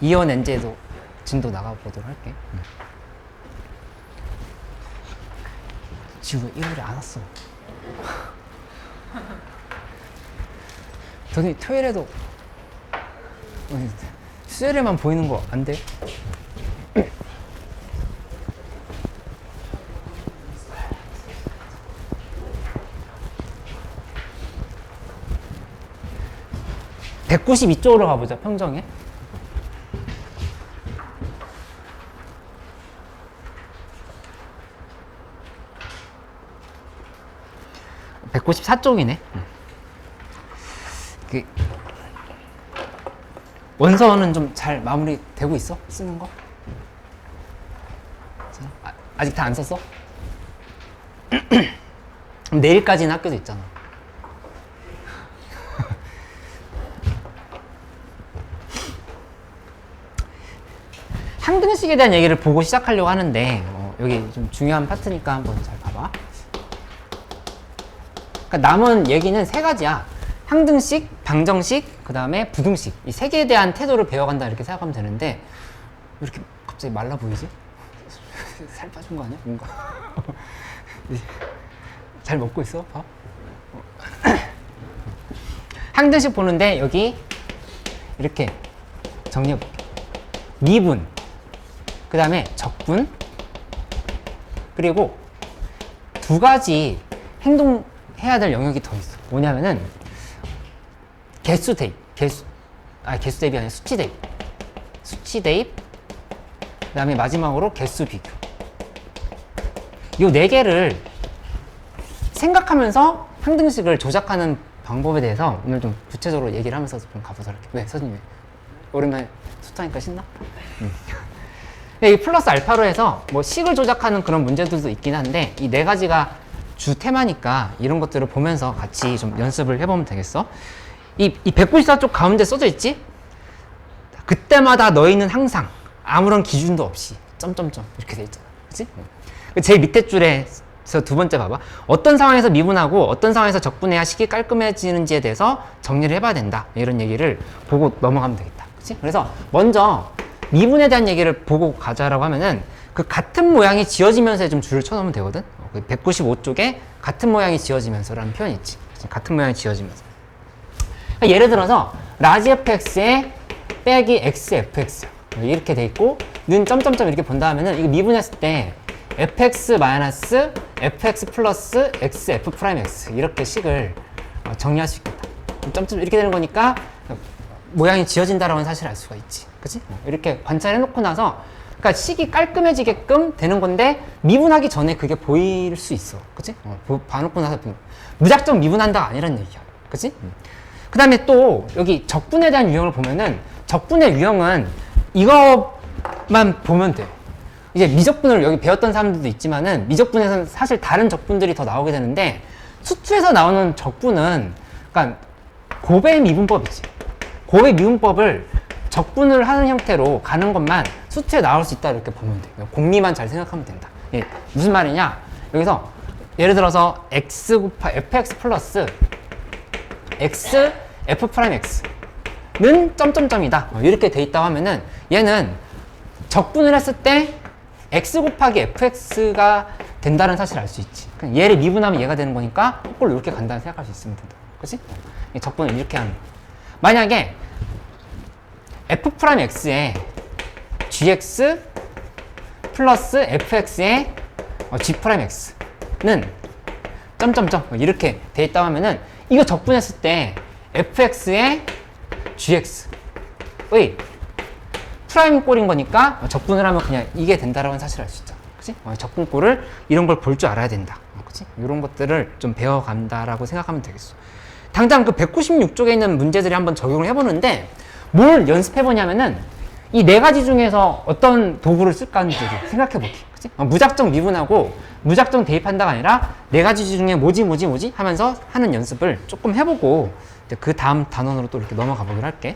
이온 엔제도 진도 나가보도록 할게. 지금 일요일에 안 왔어. 저기 토요일에도 수요일에만 보이는 거 안 돼? (192쪽으로) 가보자. 평정에 194쪽이네. 원서는 좀 잘 마무리되고 있어? 쓰는 거? 아직 다 안 썼어? 내일까지는 학교도 있잖아. 항등식에 대한 얘기를 보고 시작하려고 하는데 여기 좀 중요한 파트니까 한번 잘 봐봐. 그러니까 남은 얘기는 세 가지야. 항등식, 방정식, 그 다음에 부등식. 이 세 개에 대한 태도를 배워간다 이렇게 생각하면 되는데 왜 이렇게 갑자기 말라 보이지? 살 빠진 거 아니야? 뭔가 잘 먹고 있어? 밥? 항등식 보는데 여기 이렇게 정리해볼게. 미분, 그 다음에 적분, 그리고 두 가지 행동해야 될 영역이 더 있어. 뭐냐면은 개수 대입, 개수 대입이 아니라 수치 대입, 그 다음에 마지막으로 개수 비교. 요 네 개를 생각하면서 항등식을 조작하는 방법에 대해서 오늘 좀 구체적으로 얘기를 하면서 좀 가보도록 할게요. 왜? 선생님 오랜만에 수타니까 신나? 이 플러스 알파로 해서 뭐 식을 조작하는 그런 문제들도 있긴 한데 이 네 가지가 주 테마니까 이런 것들을 보면서 같이 좀 연습을 해보면 되겠어. 이 194쪽 가운데 써져 있지? 그때마다 너희는 항상 아무런 기준도 없이 점점점 이렇게 돼 있잖아. 그치? 제일 밑에 줄에서 두 번째 봐봐. 어떤 상황에서 미분하고 어떤 상황에서 적분해야 식이 깔끔해지는지에 대해서 정리를 해봐야 된다. 이런 얘기를 보고 넘어가면 되겠다. 그치? 그래서 먼저 미분에 대한 얘기를 보고 가자라고 하면은 그 같은 모양이 지어지면서에 좀 줄을 쳐놓으면 되거든. 195쪽에 같은 모양이 지어지면서라는 표현이 있지. 같은 모양이 지어지면서. 그러니까 예를 들어서 라지 fx에 빼기 x fx 이렇게 돼 있고 는 점점점 이렇게 본다 하면은 이거 미분했을 때 fx 마이너스 fx 플러스 x f 프라임 x 이렇게 식을 정리할 수 있겠다. 점점 이렇게 되는 거니까 모양이 지어진다라는 사실을 알 수가 있지. 그치? 이렇게 관찰해 놓고 나서 그러니까 식이 깔끔해지게끔 되는 건데 미분하기 전에 그게 보일 수 있어. 그치? 봐놓고 나서 무작정 미분한다가 아니란 얘기야. 그치? 그 다음에 또 여기 적분에 대한 유형을 보면은 적분의 유형은 이것만 보면 돼. 이제 미적분을 여기 배웠던 사람들도 있지만은 미적분에서는 사실 다른 적분들이 더 나오게 되는데 수투에서 나오는 적분은 그러니까 곱의 미분법이지. 곱의 미분법을 적분을 하는 형태로 가는 것만 수투에 나올 수 있다 이렇게 보면 돼. 공리만 잘 생각하면 된다. 예, 무슨 말이냐? 여기서 예를 들어서 x 곱하 fx 플러스 x f 프라임 x는 점점점이다. 이렇게 돼 있다고 하면은 얘는 적분을 했을 때 x 곱하기 fx가 된다는 사실을 알 수 있지. 얘를 미분하면 얘가 되는 거니까 거꾸로 이렇게 간다는 생각할 수 있으면 된다. 그치? 적분을 이렇게 하는 거. 만약에 f 프라임 x에 gx 플러스 fx에 g 프라임 x는 점점점 이렇게 돼 있다고 하면은 이거 적분했을 때 fx에 gx의 프라임 꼴인 거니까 적분을 하면 그냥 이게 된다라는 사실을 알 수 있잖아. 그치? 적분꼴을 이런 걸 볼 줄 알아야 된다. 그치? 이런 것들을 좀 배워간다라고 생각하면 되겠어. 당장 그 196쪽에 있는 문제들이 한번 적용을 해보는데 뭘 연습해보냐면은 이 네 가지 중에서 어떤 도구를 쓸까 하는지 생각해보기. 그치? 무작정 미분하고 무작정 대입한다가 아니라 네 가지 중에 뭐지 하면서 하는 연습을 조금 해보고 그 다음 단원으로 또 이렇게 넘어가 보기로 할게.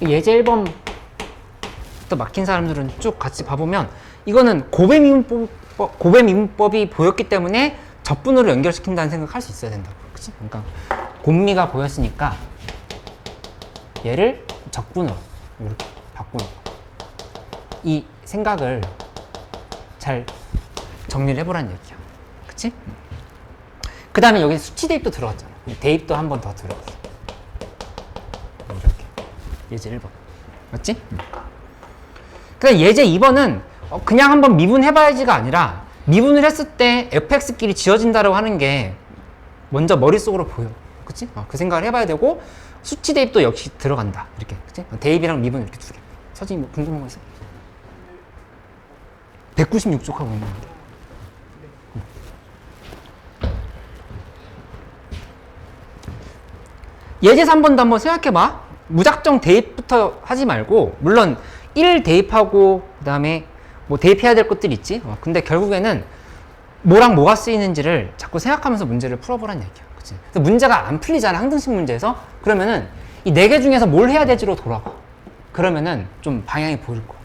예제 1번부터 막힌 사람들은 쭉 같이 봐보면 이거는 고배미분법이 보였기 때문에 적분으로 연결시킨다는 생각할 수 있어야 된다고. 그치? 그러니까 곰미가 보였으니까 얘를 적분으로 이렇게 바꾸는 거. 이 생각을 잘 정리를 해보라는 얘기야. 그치? 그 다음에 여기 수치 대입도 들어갔잖아. 대입도 한 번 더 들어갔어. 이렇게. 예제 1번. 맞지? 그 다음 예제 2번은 그냥 한번 미분해봐야지가 아니라 미분을 했을 때 fx끼리 지워진다라고 하는 게 먼저 머릿속으로 보여. 그치? 그 생각을 해봐야 되고 수치 대입도 역시 들어간다. 이렇게. 그치? 대입이랑 미분 이렇게 두 개. 서진이 뭐 궁금한 거 있어? 196쪽 하고 있는 게. 예제 3번도 한번 생각해봐. 무작정 대입부터 하지 말고, 물론 1 대입하고 그 다음에 뭐 대입해야 될 것들이 있지. 근데 결국에는 뭐랑 뭐가 쓰이는지를 자꾸 생각하면서 문제를 풀어보라는 얘기야. 그치? 그래서 문제가 안 풀리잖아, 항등식 문제에서. 그러면은 이 4개 중에서 뭘 해야 될지로 돌아가. 그러면은 좀 방향이 보일 거야.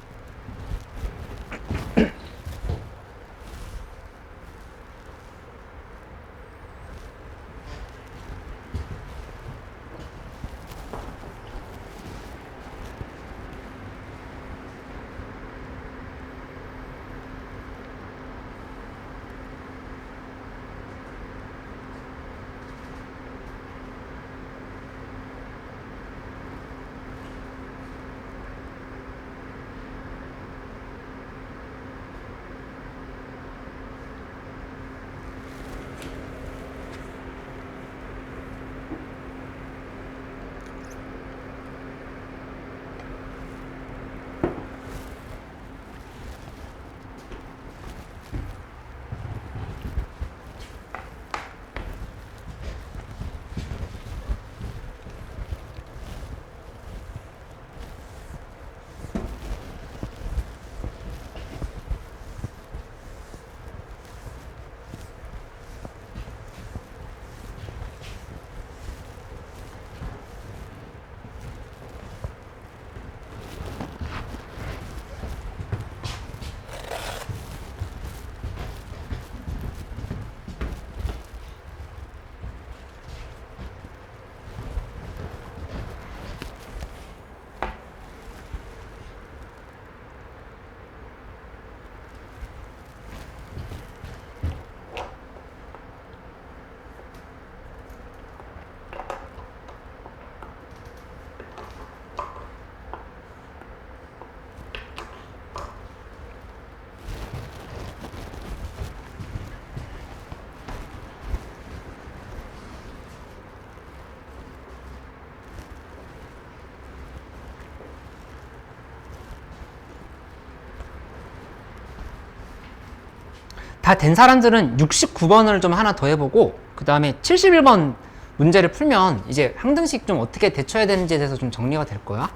다 된 사람들은 69번을 좀 하나 더 해보고 그 다음에 71번 문제를 풀면 이제 항등식 좀 어떻게 대처해야 되는지에 대해서 좀 정리가 될 거야.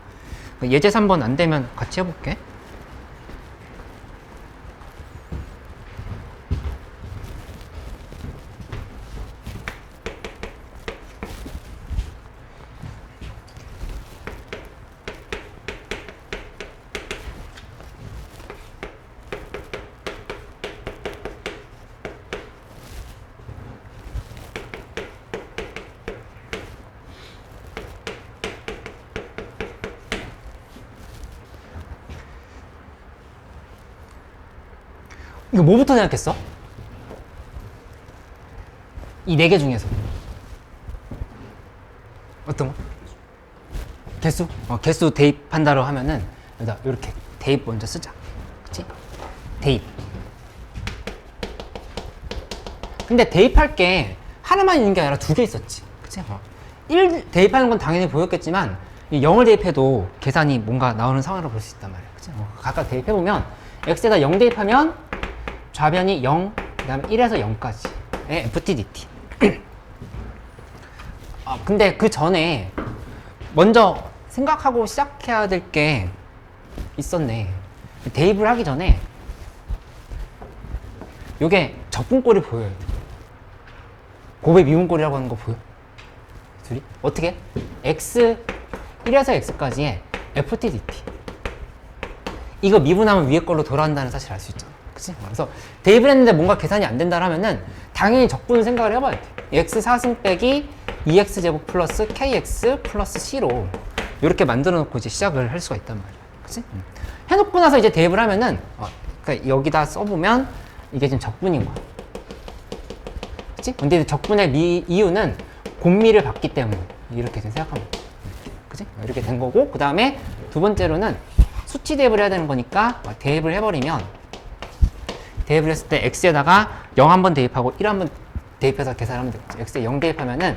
예제 3번 안 되면 같이 해볼게. 이거 뭐부터 생각했어? 이 4개 중에서 어떤 거? 개수? 개수 대입한다고 하면은 여기다 이렇게 대입 먼저 쓰자. 그치? 대입. 근데 대입할 게 하나만 있는 게 아니라 2개 있었지. 그치? 1 대입하는 건 당연히 보였겠지만 이 0을 대입해도 계산이 뭔가 나오는 상황으로 볼 수 있단 말이야. 그치? 각각 대입해보면 x에다 0 대입하면 좌변이 0, 그 다음에 1에서 0까지의 FTDT. 근데 그 전에 먼저 생각하고 시작해야 될 게 있었네. 대입을 하기 전에 요게 적분꼴이 보여요. 곱의 미분꼴이라고 하는 거 보여? 둘이? 어떻게? x 1에서 x까지의 FTDT. 이거 미분하면 위에 걸로 돌아간다는 사실을 알 수 있잖아. 그치? 그래서 대입을 했는데 뭔가 계산이 안 된다 하면은 당연히 적분을 생각을 해봐야 돼. x 4승 빼기 2x제곱 플러스 kx 플러스 c로 이렇게 만들어 놓고 이제 시작을 할 수가 있단 말이야. 그치? 해놓고 나서 이제 대입을 하면은 그러니까 여기다 써보면 이게 지금 적분인 거야. 그치? 근데 적분의 이유는 공미를 받기 때문에 이렇게 좀 생각하면 돼. 그치? 이렇게 된 거고, 그 다음에 두 번째로는 수치 대입을 해야 되는 거니까 대입을 해버리면, 대입을 했을 때 x에다가 0 한번 대입하고 1 한번 대입해서 계산하면 되겠지. x에 0 대입하면은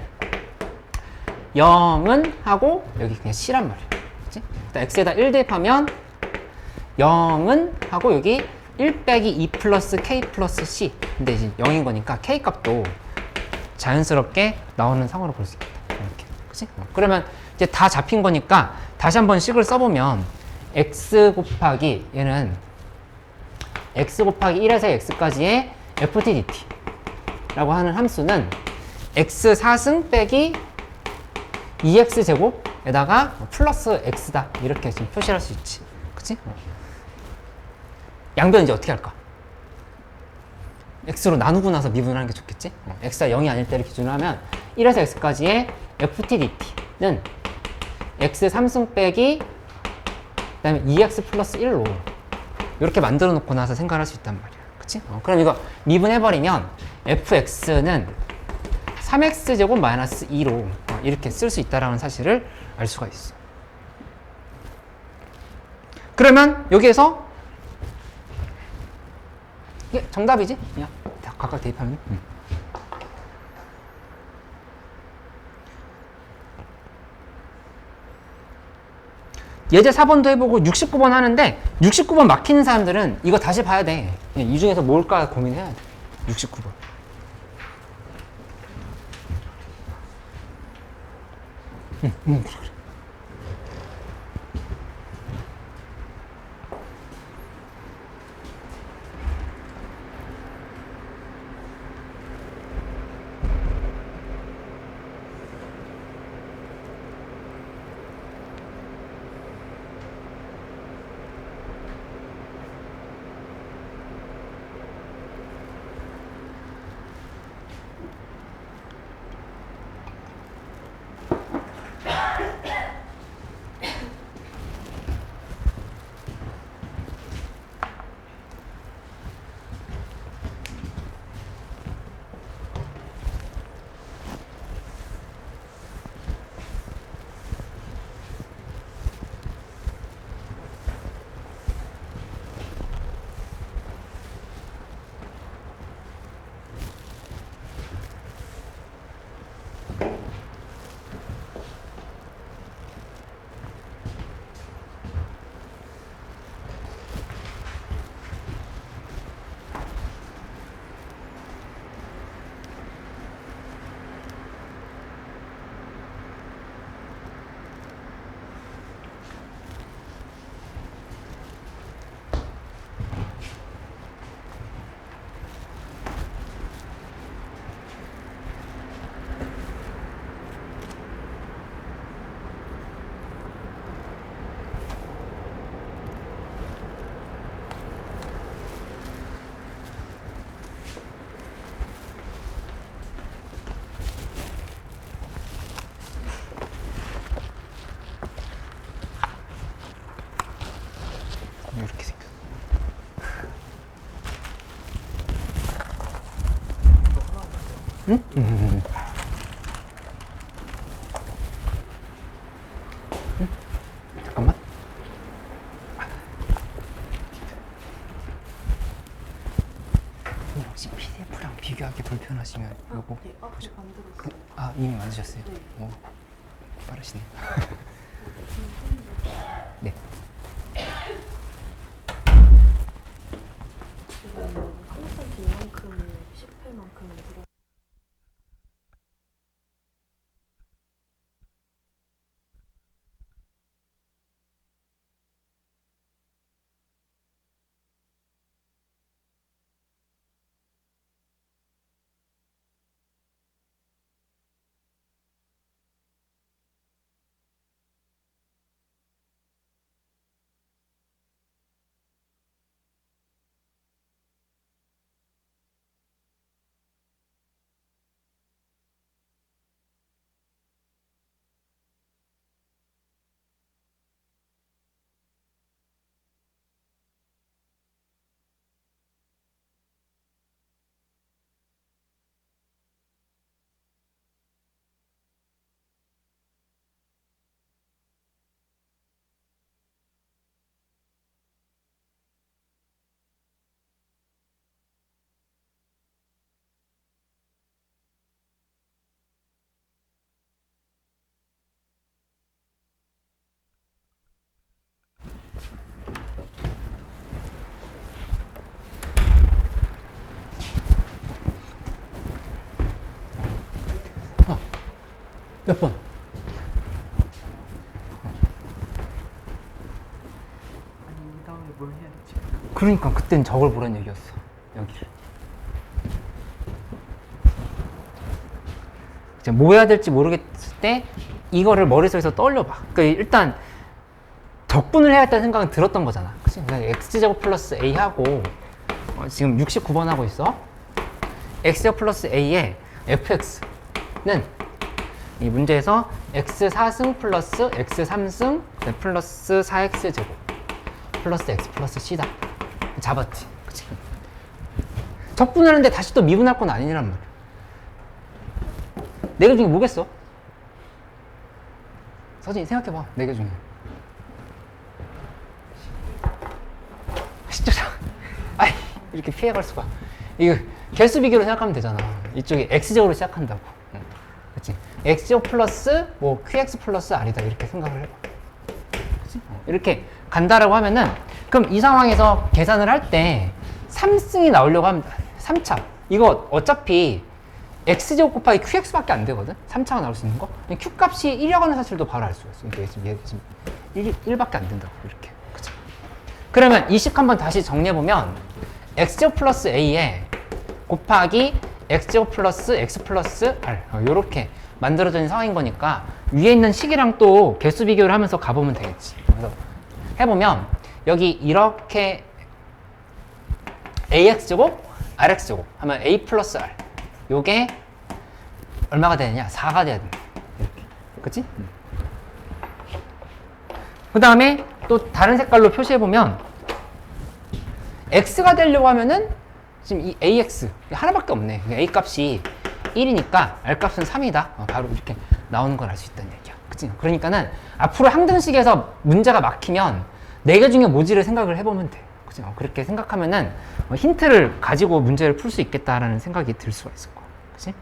0은 하고 여기 그냥 c란 말이야. 그치? x에다 1 대입하면 0은 하고 여기 1 빼기 2 플러스 k 플러스 c. 근데 이제 0인 거니까 k 값도 자연스럽게 나오는 상으로 볼 수 있다. 이렇게. 그치? 그러면 이제 다 잡힌 거니까 다시 한번 식을 써보면 x 곱하기 얘는 x 곱하기 1에서 x까지의 ftdt 라고 하는 함수는 x 4승 빼기 2x 제곱에다가 플러스 x다. 이렇게 지금 표시할 수 있지. 그치? 양변 이제 어떻게 할까? x로 나누고 나서 미분을 하는 게 좋겠지? x가 0이 아닐 때를 기준으로 하면 1에서 x까지의 ftdt는 x 3승 빼기 그 다음에 2x 플러스 1로 이렇게 만들어 놓고 나서 생각할 수 있단 말이야. 그치? 그럼 이거 미분해버리면 fx는 3x 제곱 마이너스 2로 이렇게 쓸 수 있다는 사실을 알 수가 있어. 그러면 여기에서 이게 정답이지? 그냥 각각 대입하면. 예제 4번도 해보고 69번 하는데 69번 막히는 사람들은 이거 다시 봐야 돼. 이 중에서 뭘까 고민해야 돼. 69번. 그래. 이렇게 생겼어. 응? 응? 잠깐만. 혹시 PDF랑 비교하기 불편하시면 요거 네, 보죠. 만들었어요. 이미 만드셨어요? 네. 오, 빠르시네. 네. 지금 항상 이만큼을 10회만큼을 들어. 몇 번? 아니 이 다음에 뭘 해야 되지? 그러니까 그땐 저걸 보란 얘기였어. 여기를. 이제 뭐 해야 될지 모르겠을 때 이거를 머릿속에서 떠올려봐. 그러니까 일단 적분을 해야겠다는 생각은 들었던 거잖아. 그치? 그러니까 x제곱 플러스 a하고 지금 69번 하고 있어. x제곱 플러스 a에 fx는 이 문제에서 x4승 플러스 x3승 플러스 4x제곱 플러스 x 플러스 c다. 잡았지. 그치? 적분하는데 다시 또 미분할 건 아니란 말이야. 네 개 중에 뭐겠어? 서진이 생각해봐. 네 개 중에. 10조 아이, 이렇게 피해갈 수가. 이거 개수 비교로 생각하면 되잖아. 이쪽이 x제곱으로 시작한다고. 그치? x제곱 플러스 뭐 qx 플러스 r이다. 이렇게 생각을 해봐. 그치? 이렇게 간다라고 하면은 그럼 이 상황에서 계산을 할 때 3승이 나오려고 하면 3차. 이거 어차피 x제곱 곱하기 qx밖에 안 되거든? 3차가 나올 수 있는 거? q 값이 1이라는 사실도 바로 알 수가 있어. 이게 지금 1밖에 안 된다고. 이렇게. 그치? 그러면 이 식 한번 다시 정리해보면 x제곱 플러스 a에 곱하기 x제곱 플러스 x 플러스 r 요렇게 만들어져 있는 상황인 거니까 위에 있는 식이랑 또 개수 비교를 하면서 가보면 되겠지. 그래서 해보면 여기 이렇게 ax제곱 rx제곱 하면 a 플러스 r 요게 얼마가 되느냐? 4가 돼야 된다. 이렇게. 그치? 그 다음에 또 다른 색깔로 표시해보면 x가 되려고 하면은 지금 이 ax 하나밖에 없네. a 값이 1이니까 r 값은 3이다. 바로 이렇게 나오는 걸 알 수 있다는 얘기야. 그치? 그러니까는 앞으로 항등식에서 문제가 막히면 4개 중에 뭐지를 생각을 해보면 돼. 그치? 그렇게 생각하면은 힌트를 가지고 문제를 풀 수 있겠다라는 생각이 들 수가 있을 거야. 그치?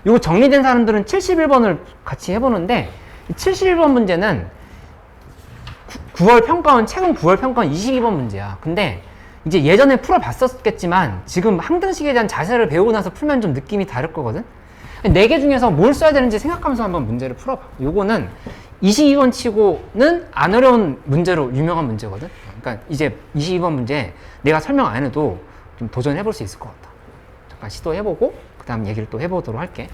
이거 정리된 사람들은 71번을 같이 해보는데 71번 문제는 9월 평가원, 최근 9월 평가원 22번 문제야. 근데 이제 예전에 풀어봤었겠지만 지금 항등식에 대한 자세를 배우고 나서 풀면 좀 느낌이 다를 거거든? 4개 중에서 뭘 써야 되는지 생각하면서 한번 문제를 풀어봐. 요거는 22번 치고는 안 어려운 문제로 유명한 문제거든? 그러니까 이제 22번 문제 내가 설명 안 해도 좀 도전해볼 수 있을 것 같아. 잠깐 시도해보고 그 다음 얘기를 또 해보도록 할게.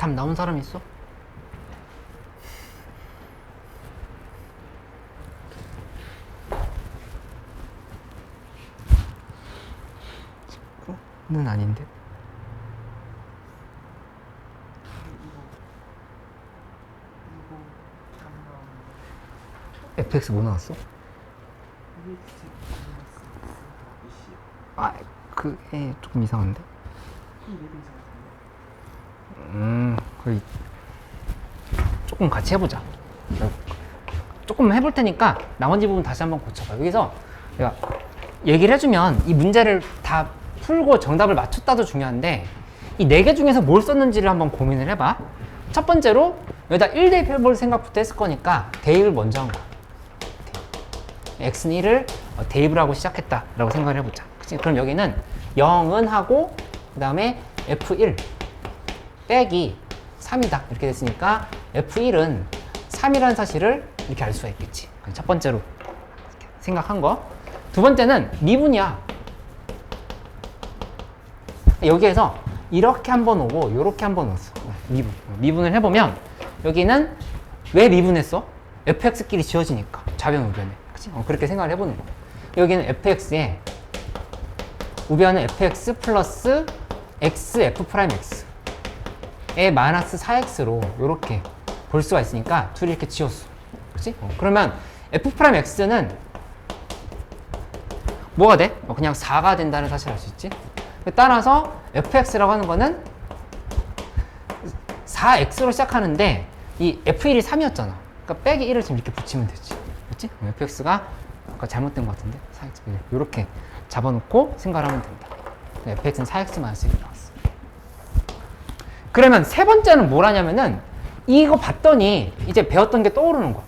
답 나온 사람 있어? 는 아닌데. fx 뭐 나왔어? 아, 그게 조금 이상한데? 거의 조금 같이 해보자. 조금 해볼 테니까 나머지 부분 다시 한번 고쳐봐. 여기서 내가 얘기를 해주면 이 문제를 다 풀고 정답을 맞췄다도 중요한데 이 4개 중에서 뭘 썼는지를 한번 고민을 해봐. 첫 번째로 여기다 1대입 해볼 생각부터 했을 거니까 대입을 먼저 한 거야. x는 1을 대입을 하고 시작했다라고 생각을 해보자. 그치? 그럼 여기는 0은 하고 그 다음에 f1 빼기 3이다 이렇게 됐으니까 f1은 3이라는 사실을 이렇게 알 수가 있겠지. 첫 번째로 생각한 거. 두 번째는 미분이야. 여기에서 이렇게 한번 오고 이렇게 한번 왔어. 미분을 해보면 여기는 왜 미분했어? fx끼리 지워지니까 좌변 우변에. 그치? 그렇게 생각을 해보는 거야. 여기는 fx에 우변은 fx 플러스 x f'(x) 에 마이너스 4x로 이렇게 볼 수가 있으니까 둘이 이렇게 지웠어. 그치? 그러면 f'x는 뭐가 돼? 그냥 4가 된다는 사실을 알 수 있지. 따라서 fx라고 하는 거는 4x로 시작하는데 이 f1이 3이었잖아. 그러니까 빼기 1을 지금 이렇게 붙이면 되지. 그치? fx가 아까 잘못된 것 같은데 4x 빼기 1 이렇게 잡아놓고 생각을 하면 된다. fx는 4x-1이 나왔어. 그러면 세 번째는 뭘 하냐면은 이거 봤더니 이제 배웠던 게 떠오르는 거야.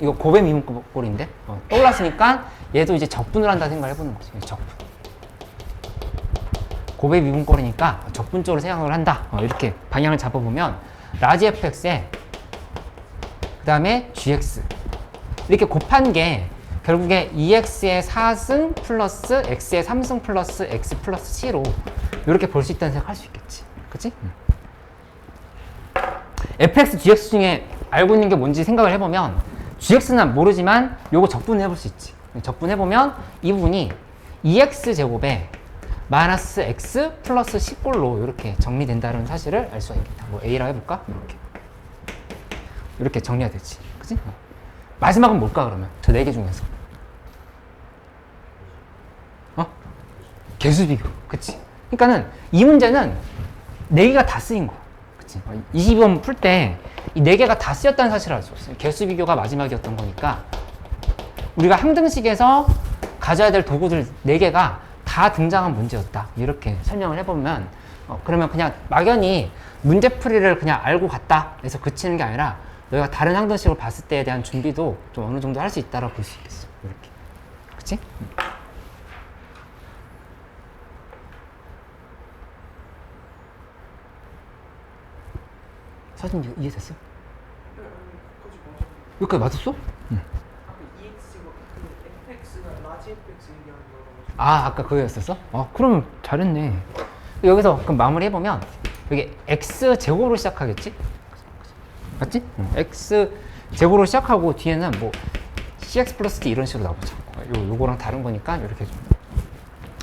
이거 고배 미분꼴인데? 떠올랐으니까 얘도 이제 적분을 한다 생각을 해보는 거지. 적분. 고배 미분꼴이니까 적분적으로 생각을 한다. 이렇게 방향을 잡아보면 라지 fx에 그 다음에 gx 이렇게 곱한 게 결국에 2x의 4승 플러스 x의 3승 플러스 x 플러스 c로 이렇게 볼 수 있다는 생각할 수 있겠지. 그치? fx, gx 중에 알고 있는 게 뭔지 생각을 해보면 gx는 모르지만 요거 적분을 해볼 수 있지. 적분해보면 이 부분이 2x 제곱에 마이너스 x 플러스 10꼴로 이렇게 정리된다는 사실을 알 수가 있겠다. 뭐 a라고 해볼까? 이렇게 정리가 되지. 그치? 마지막은 뭘까 그러면? 저 4개 중에서. 개수비교. 그치? 그러니까는 이 문제는 4개가 다 쓰인 거야. 그치? 22번 풀 때 이 4개가 다 쓰였다는 사실을 알 수 있어요. 개수비교가 마지막이었던 거니까 우리가 항등식에서 가져야 될 도구들 4개가 다 등장한 문제였다. 이렇게 설명을 해보면 그러면 그냥 막연히 문제풀이를 그냥 알고 갔다 해서 그치는 게 아니라 너희가 다른 항등식을 봤을 때에 대한 준비도 좀 어느 정도 할 수 있다라고 볼 수 있겠어. 이렇게. 그치? 사진 이해됐어? 여기까지 맞았어? 응. 아까 그거였었어? 그러면 잘했네. 여기서 그럼 마무리 해보면 여기 x 제곱으로 시작하겠지? 맞지? x 제곱으로 시작하고 뒤에는 뭐 cx 플러스 d 이런 식으로 나오죠. 요거랑 다른 거니까 이렇게 좀.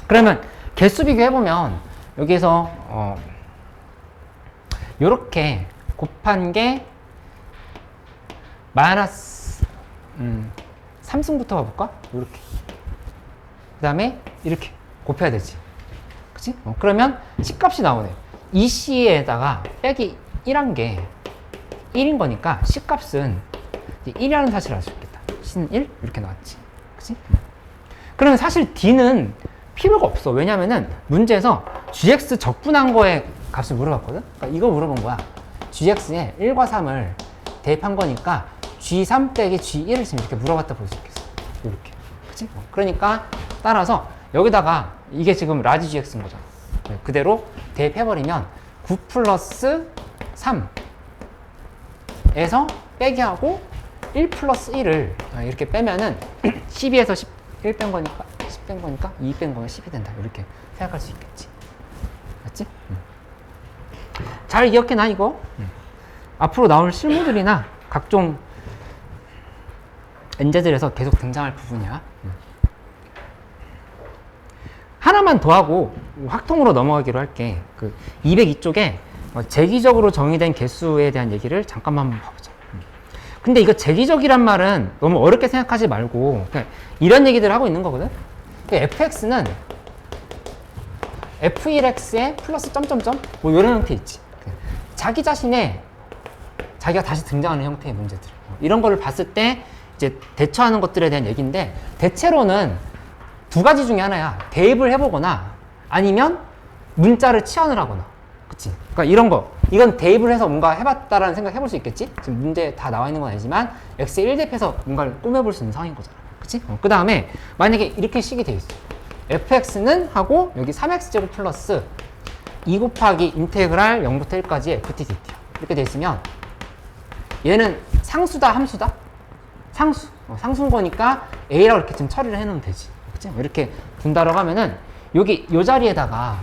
그러면 개수 비교해보면 여기에서 요렇게 곱한 게 마이너스 3승부터 가볼까? 요렇게. 그 다음에 이렇게 곱해야 되지. 그치? 그러면 C값이 나오네. 이 C에다가 빼기 1한 게 1인 거니까 C값은 1이라는 사실을 알 수 있겠다. C는 1? 이렇게 나왔지. 그치? 그러면 사실 D는 필요가 없어. 왜냐면은 문제에서 GX 적분한 거에 값을 물어봤거든? 그러니까 이거 물어본 거야. GX에 1과 3을 대입한 거니까 G3 빼기 G1을 지금 이렇게 물어봤다 볼 수 있겠어. 이렇게. 그치? 그러니까 따라서 여기다가 이게 지금 라지 GX인 거잖아. 그대로 대입해버리면 9 플러스 3에서 빼기 하고 1 플러스 1을 이렇게 빼면은 12에서 11 뺀 거니까 10 뺀 거니까 2 뺀 거면 10이 된다. 이렇게 생각할 수 있겠지. 맞지? 잘 기억해놔 이거. 앞으로 나올 실무들이나 각종 엔제들에서 계속 등장할 부분이야. 하나만 더 하고 확통으로 넘어가기로 할게. 그 202쪽에 재기적으로 정의된 개수에 대한 얘기를 잠깐만 한번 봐보자. 근데 이거 재기적이란 말은 너무 어렵게 생각하지 말고 그냥 이런 얘기들을 하고 있는 거거든. fx는 f1x에 플러스 점점점 뭐 이런 형태 있지. 자기 자신의 자기가 다시 등장하는 형태의 문제들 이런 거를 봤을 때 이제 대처하는 것들에 대한 얘기인데 대체로는 두 가지 중에 하나야. 대입을 해보거나 아니면 문자를 치환을 하거나. 그치? 그러니까 이런 거 이건 대입을 해서 뭔가 해봤다라는 생각 해볼 수 있겠지? 지금 문제에 다 나와 있는 건 아니지만 x에 1대입해서 뭔가를 꾸며볼 수 있는 상황인 거잖아. 그치? 그 다음에 만약에 이렇게 식이 돼 있어. fx는 하고 여기 3x제곱 플러스 2 곱하기 인테그랄 0부터 1까지 ft dt야. 이렇게 돼 있으면 얘는 상수다 함수다? 상수. 상수인 거니까 a라고 이렇게 좀 처리를 해놓으면 되지. 그치? 이렇게 분다라고 하면은 여기 요 자리에다가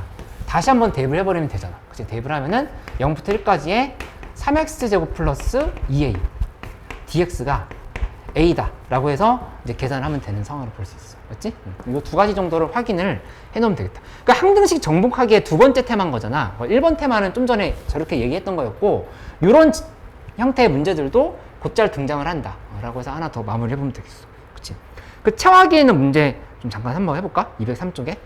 다시 한번 대입을 해버리면 되잖아. 그치? 대입을 하면은 0부터 1까지의 3x제곱 플러스 2a dx가 a다 라고 해서 이제 계산을 하면 되는 상황으로 볼 수 있어. 맞지? 이 두 가지 정도를 확인을 해놓으면 되겠다. 그러니까 항등식 정복하기의 두 번째 테마인 거잖아. 1번 테마는 좀 전에 저렇게 얘기했던 거였고 이런 형태의 문제들도 곧잘 등장을 한다 라고 해서 하나 더 마무리 해보면 되겠어. 그치? 그 체화기에는 문제 좀 잠깐 한번 해볼까? 203쪽에.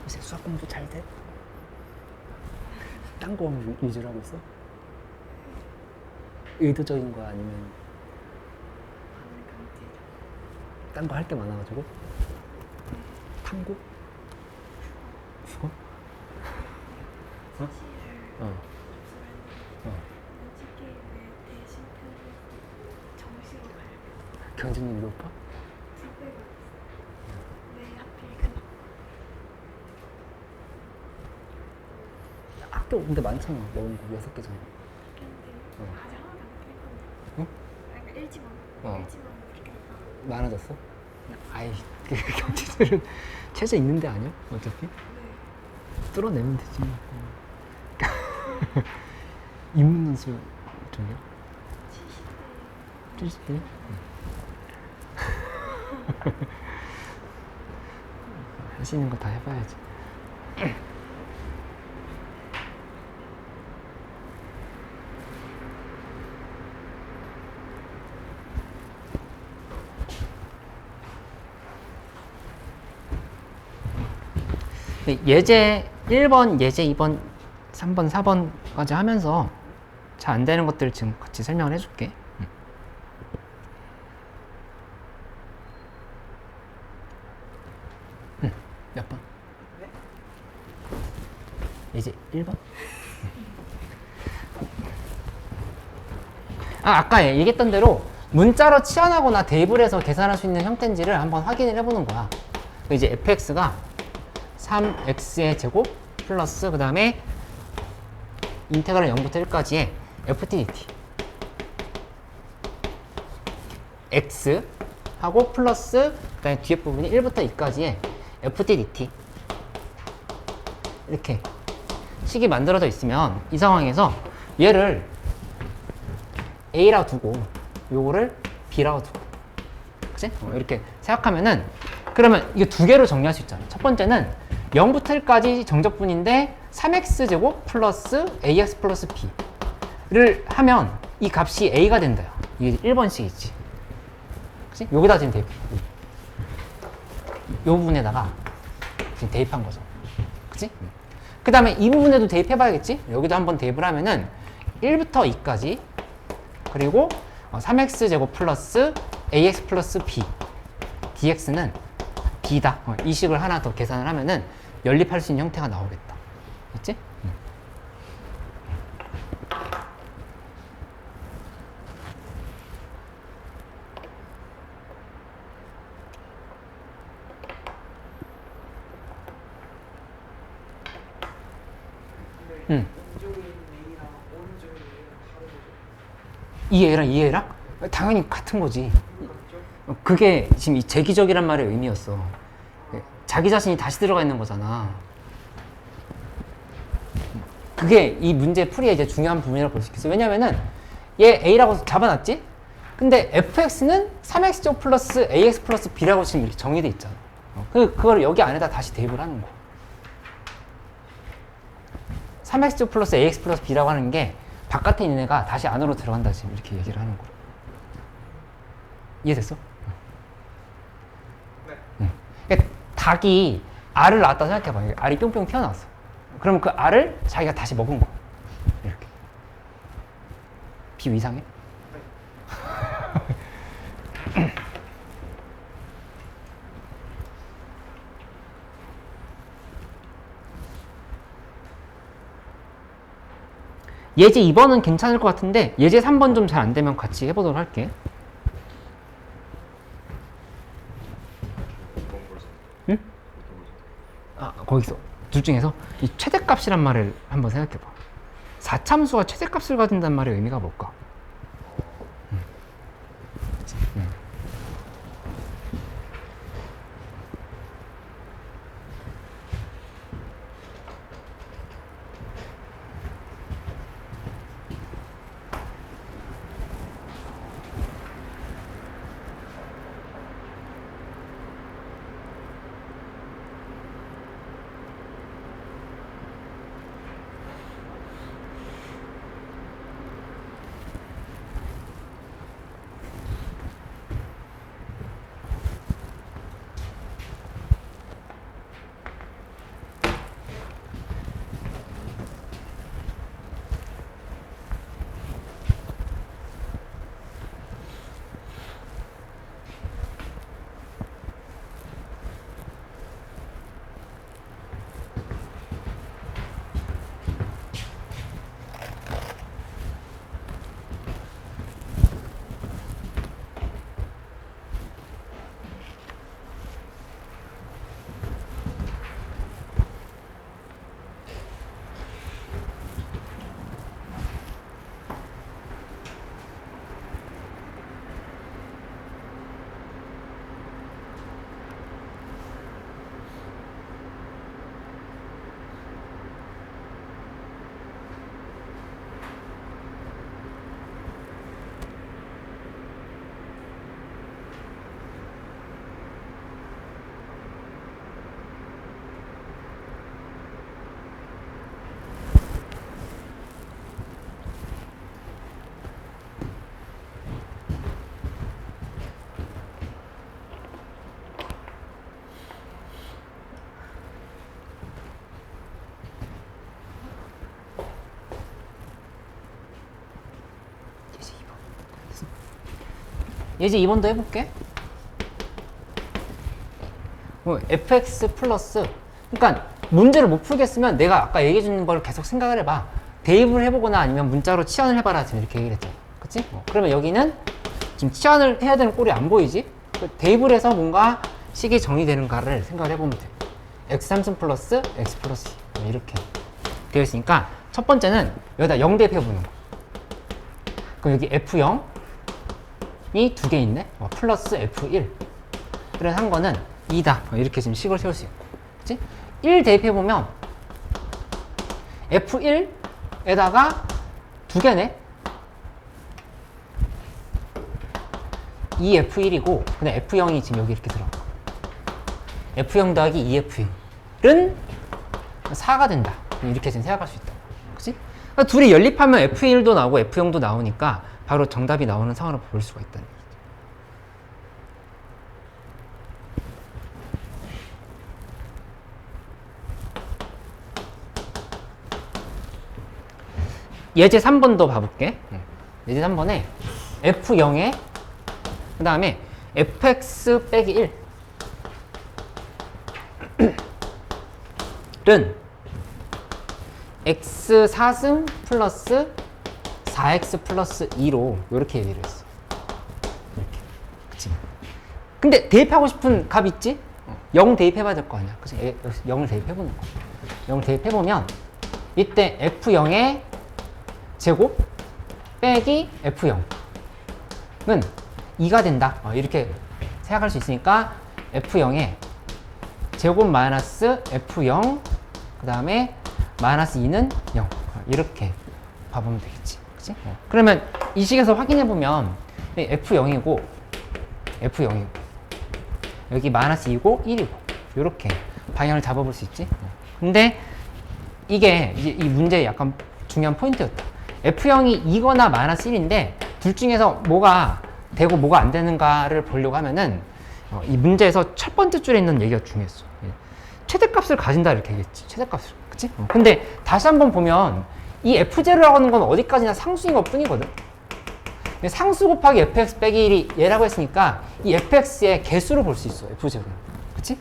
요새 수학 공부 잘 돼? 딴 거 위주로 하고 있어? 의도적인 거야 아니면 딴 거 할 때 많아가지고? 탐구? 국어? 어? 어. 경진님 높아? 학교 근데 많잖아. 넣은 거 6개 정도. 응? 많아졌어? 아이 그 경제들은 최저 있는데 아니야? 어차피 뚫어내면 되지. 인문논술 쪽이야? 70대? 할 수 있는 거 다 해봐야지. 예제 1번, 예제 2번, 3번, 4번까지 하면서 잘 안 되는 것들 지금 같이 설명을 해줄게. 몇 번? 예제 1번? 아까 얘기했던 대로 문자로 치환하거나 대입을 해서 계산할 수 있는 형태인지를 한번 확인을 해보는 거야. 이제 fx가 3x의 제곱 플러스 그 다음에 인테그랄 0부터 1까지의 ft dt x 하고 플러스 그 다음에 뒤에 부분이 1부터 2까지의 ft dt 이렇게 식이 만들어져 있으면 이 상황에서 얘를 a라고 두고 요거를 b라고 두고 그치? 이렇게 생각하면은 그러면 이게 두 개로 정리할 수 있잖아. 첫 번째는 0부터 1까지 정적분인데 3x제곱 플러스 ax 플러스 b를 하면 이 값이 a가 된다. 이게 1번식이지. 그치? 여기다 지금 대입. 이 부분에다가 지금 대입한 거죠. 그치? 그 다음에 이 부분에도 대입해봐야겠지? 여기도 한번 대입을 하면은 1부터 2까지 그리고 3x제곱 플러스 ax 플러스 b dx는 b다. 이 식을 하나 더 계산을 하면은 연립할 수 있는 형태가 나오겠다. 맞지? 왼쪽에 있는 A랑 오른쪽에 있는 A랑 다른 거죠? 이해랑 당연히 같은 거지. 그게 지금 이 재기적이란 말의 의미였어. 자기 자신이 다시 들어가 있는 거잖아. 그게 이 문제 풀이의 이제 중요한 부분이라고 볼 수 있겠어. 왜냐면은 얘 A라고 잡아놨지? 근데 fx는 3x제곱 플러스 ax 플러스 b라고 지금 이렇게 정의돼 있잖아. 그걸 여기 안에다 다시 대입을 하는 거야. 3x제곱 플러스 ax 플러스 b라고 하는 게 바깥에 있는 애가 다시 안으로 들어간다 지금 이렇게 얘기를 하는 거야. 이해됐어? 네. 그러니까 닭이 알을 낳았다 생각해봐. 알이 뿅뿅 튀어나왔어. 그러면 그 알을 자기가 다시 먹은 거야. 이렇게. 비유 이상해? 예제 2번은 괜찮을 것 같은데 예제 3번 좀 잘 안 되면 같이 해보도록 할게. 응? 거기서 둘 중에서 이 최대값이란 말을 한번 생각해봐. 4참수가 최대값을 가진다는 말의 의미가 뭘까? 예제 2번도 해볼게. fx 플러스, 그러니까 문제를 못 풀겠으면 내가 아까 얘기해 주는 걸 계속 생각을 해봐. 대입을 해보거나 아니면 문자로 치환을 해봐라. 지금 이렇게 얘기를 했잖아. 그치? 그러면 여기는 지금 치환을 해야 되는 꼴이 안 보이지? 대입을 해서 뭔가 식이 정리되는가를 생각을 해보면 돼. x3승 플러스 x 플러스 2 이렇게 되어 있으니까 첫 번째는 여기다 0 대입해보는 거. 그럼 여기 f0이 두 개 있네. 플러스 f1. 그래서 한 거는 2다. 이렇게 지금 식을 세울 수 있고. 그치? 1 대입해보면 f1에다가 두 개네. 2f1이고 근데 f0이 지금 여기 이렇게 들어가. f0 더하기 2f1은 4가 된다. 이렇게 지금 생각할 수 있다. 그치? 그러니까 둘이 연립하면 f1도 나오고 f0도 나오니까 바로 정답이 나오는 상황을 볼 수가 있다는 얘기죠. 예제 3번도 봐볼게. 예제 3번에 f0에 그 다음에 fx 빼기 1은 x 4승 플러스 4x 플러스 2로 이렇게 얘기를 했어. 이렇게. 그치? 근데 대입하고 싶은 값 있지? 0 대입해봐야 될 거 아니야. 그치? 0을 대입해보는 거. 0을 대입해보면 이때 f0의 제곱 빼기 f0은 2가 된다. 이렇게 생각할 수 있으니까 f0의 제곱 마이너스 f0 그 다음에 마이너스 2는 0 이렇게 봐보면 되겠지. 그치? 그러면 이 식에서 확인해보면 f0이고 f0이고 여기 마이너스 2고 1이고 이렇게 방향을 잡아볼 수 있지. 근데 이게 이제 이 문제의 약간 중요한 포인트였다. f0이 2거나 마이너스 1인데 둘 중에서 뭐가 되고 뭐가 안 되는가를 보려고 하면은 이 문제에서 첫 번째 줄에 있는 얘기가 중요했어. 최대값을 가진다 이렇게 얘기했지. 최대값을. 그치? 근데 다시 한번 보면 이 f0라고 하는 건 어디까지나 상수인 것 뿐이거든. 상수 곱하기 fx 빼기 1이 얘라고 했으니까 이 fx의 개수를 볼 수 있어. f0는. 그치?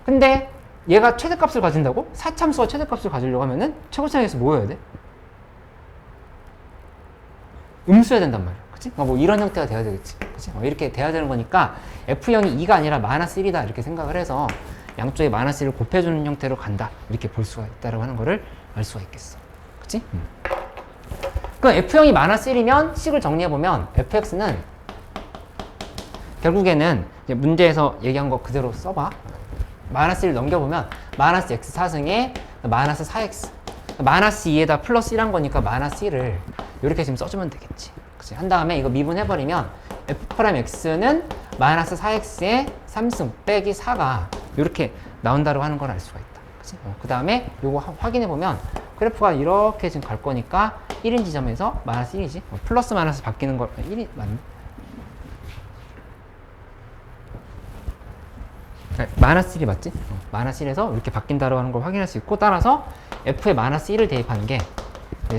근데 얘가 최대값을 가진다고? 사참수가 최대값을 가지려고 하면은 최고차항에서 뭐 해야 돼? 음수해야 된단 말이야. 그치? 뭐 이런 형태가 돼야 되겠지. 그치? 이렇게 돼야 되는 거니까 f0이 2가 아니라 마이너스 1이다 이렇게 생각을 해서 양쪽에 마이너스 1을 곱해주는 형태로 간다 이렇게 볼 수가 있다라고 하는 거를 알 수가 있겠어. 그치? 그럼 f0이 마이너스 1이면 식을 정리해보면 fx는 결국에는 이제 문제에서 얘기한 거 그대로 써봐. 마이너스 1 넘겨보면 마이너스 x 4승에 마이너스 4x 마이너스 2에다 플러스 1 한 거니까 마이너스 1을 이렇게 지금 써주면 되겠지. 그치? 한 다음에 이거 미분해버리면 f'x는 마이너스 4x의 3승 빼기 4가 이렇게 나온다고 하는 걸 알 수가 있다. 그치? 그 다음에 요거 확인해보면 그래프가 이렇게 지금 갈 거니까 1인 지점에서 마이너스 1이지. 플러스 마이너스 바뀌는 걸 1이 맞네. 마이너스 1이 맞지? 마이너스 1에서 이렇게 바뀐다고 하는 걸 확인할 수 있고 따라서 f에 마이너스 1을 대입하는 게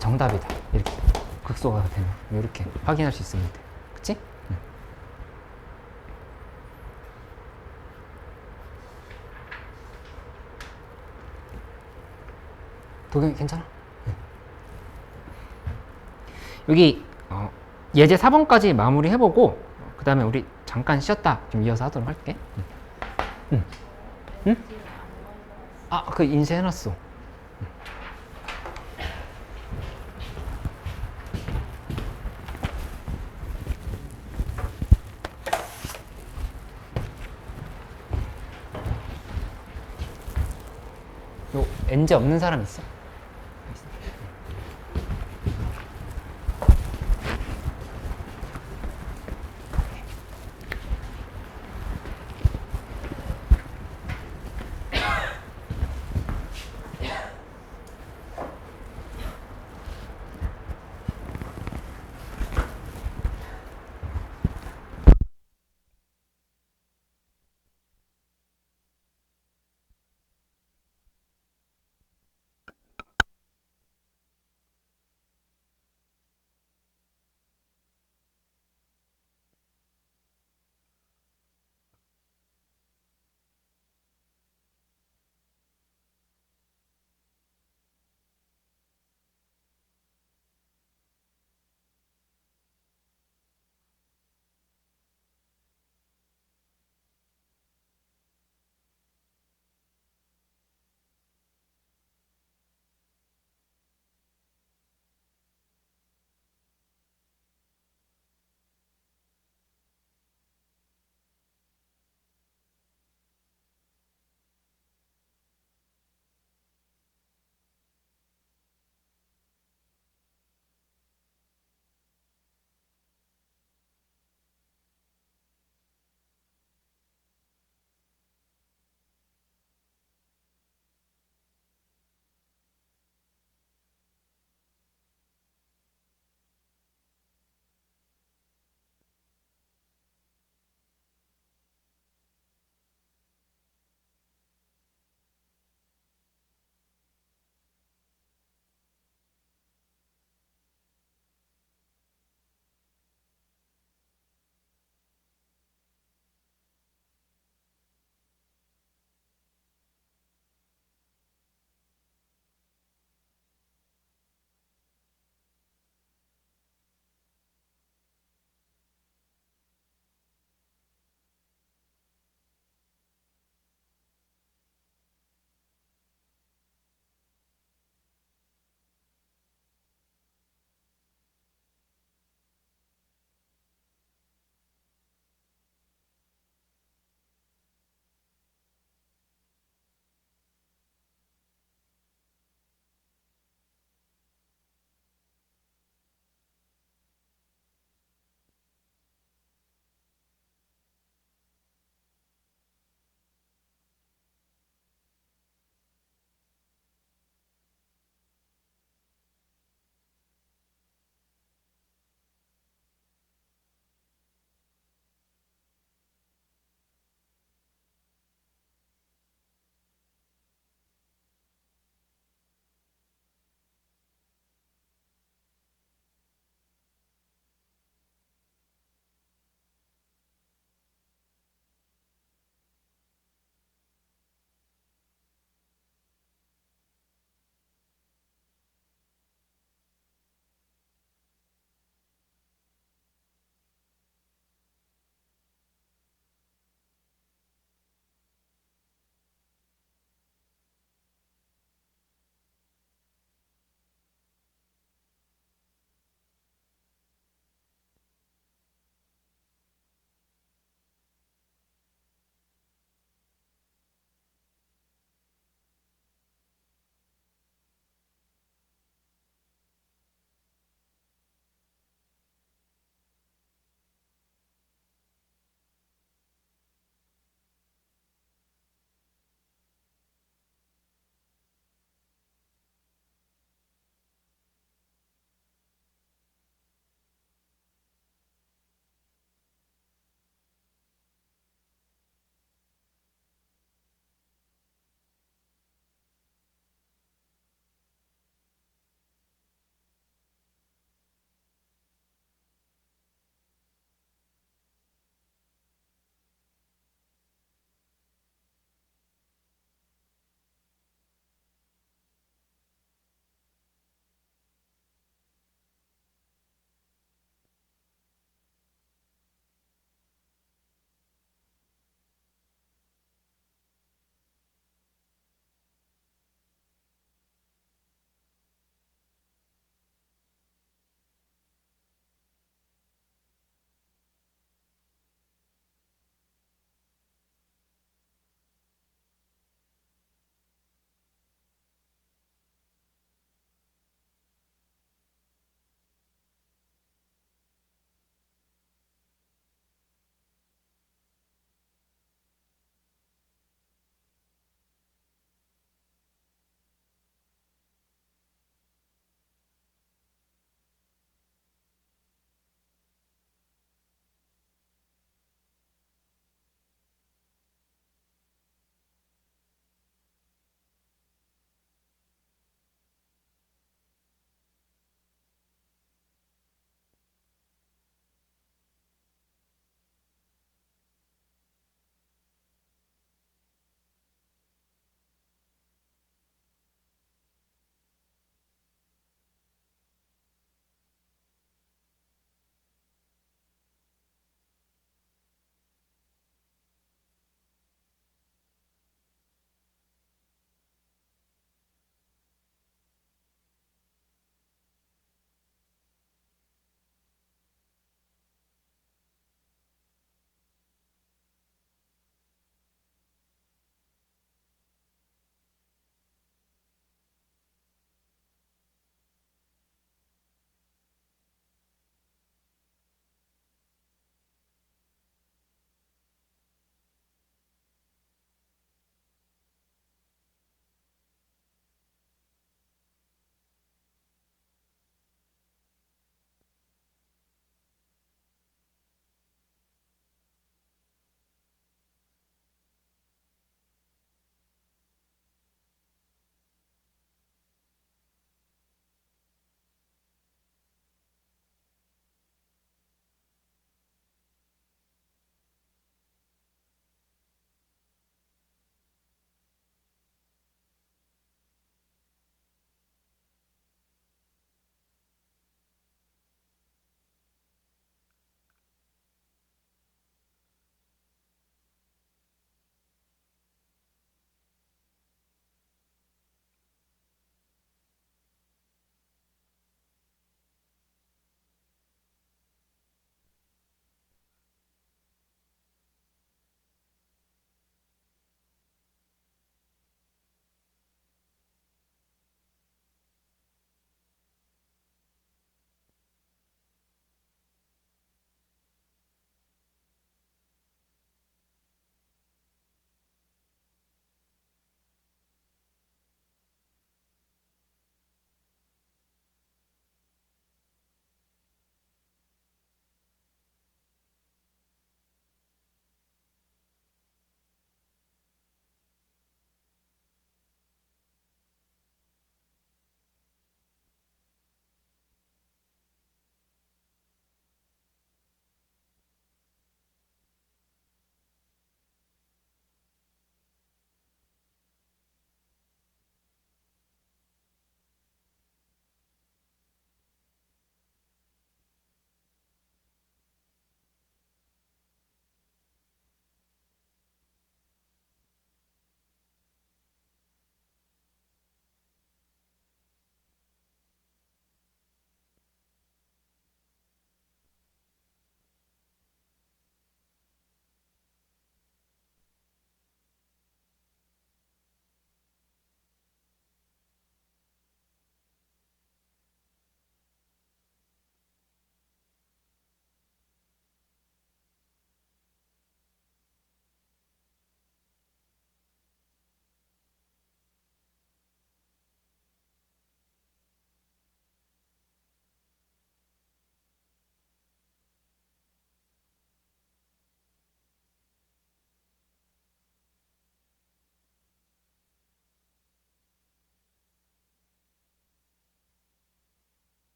정답이다. 이렇게 극소가 되면 이렇게 확인할 수 있습니다. 그치? 도경이 괜찮아? 여기 예제 4번까지 마무리 해보고 그 다음에 우리 잠깐 쉬었다 좀 이어서 하도록 할게. 응? 아, 그 인쇄해놨어. 요 엔제 없는 사람 있어?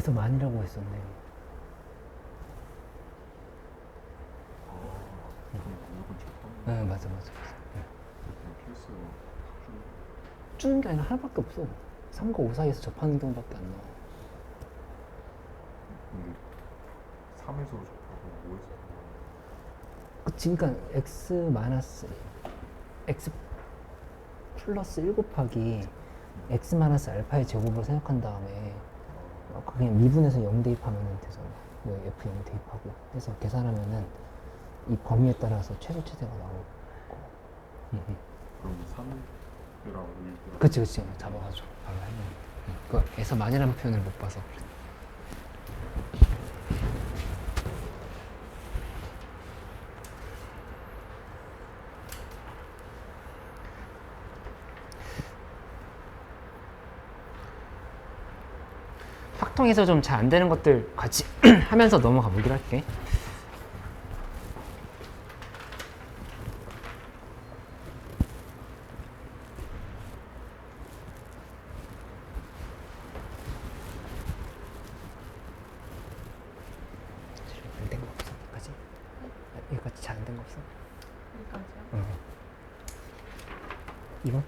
에서 만이라고 했었네. 무조건 적당. 응, 맞아. 필수 주는 게 아니라 하나밖에 없어. 3과 5 사이에서 접하는 경우밖에 안 나와. 이게 3에서 접하고 5에서 접하고. 그치, 그러니까 x 플러스 1 곱하기 x 마이너스 알파의 제곱으로 생각한 다음에 그냥 미분해서 0 대입하면 되잖아. f 0 대입하고 해서 계산하면은 이 범위에 따라서 최소 최대가 나오고. 그럼 3이랑 5일 그치 잡아가지고 바로 하면 그에서 만이라는 표현을 못 봐서 그래. 확통해서 좀 잘 안 되는 것들 같이 하면서 넘어가 보기로 할게. 안 된 거 없어? 여기까지? 여기까지 잘 안 된 거 없어? 여기까지요? 응. 2번?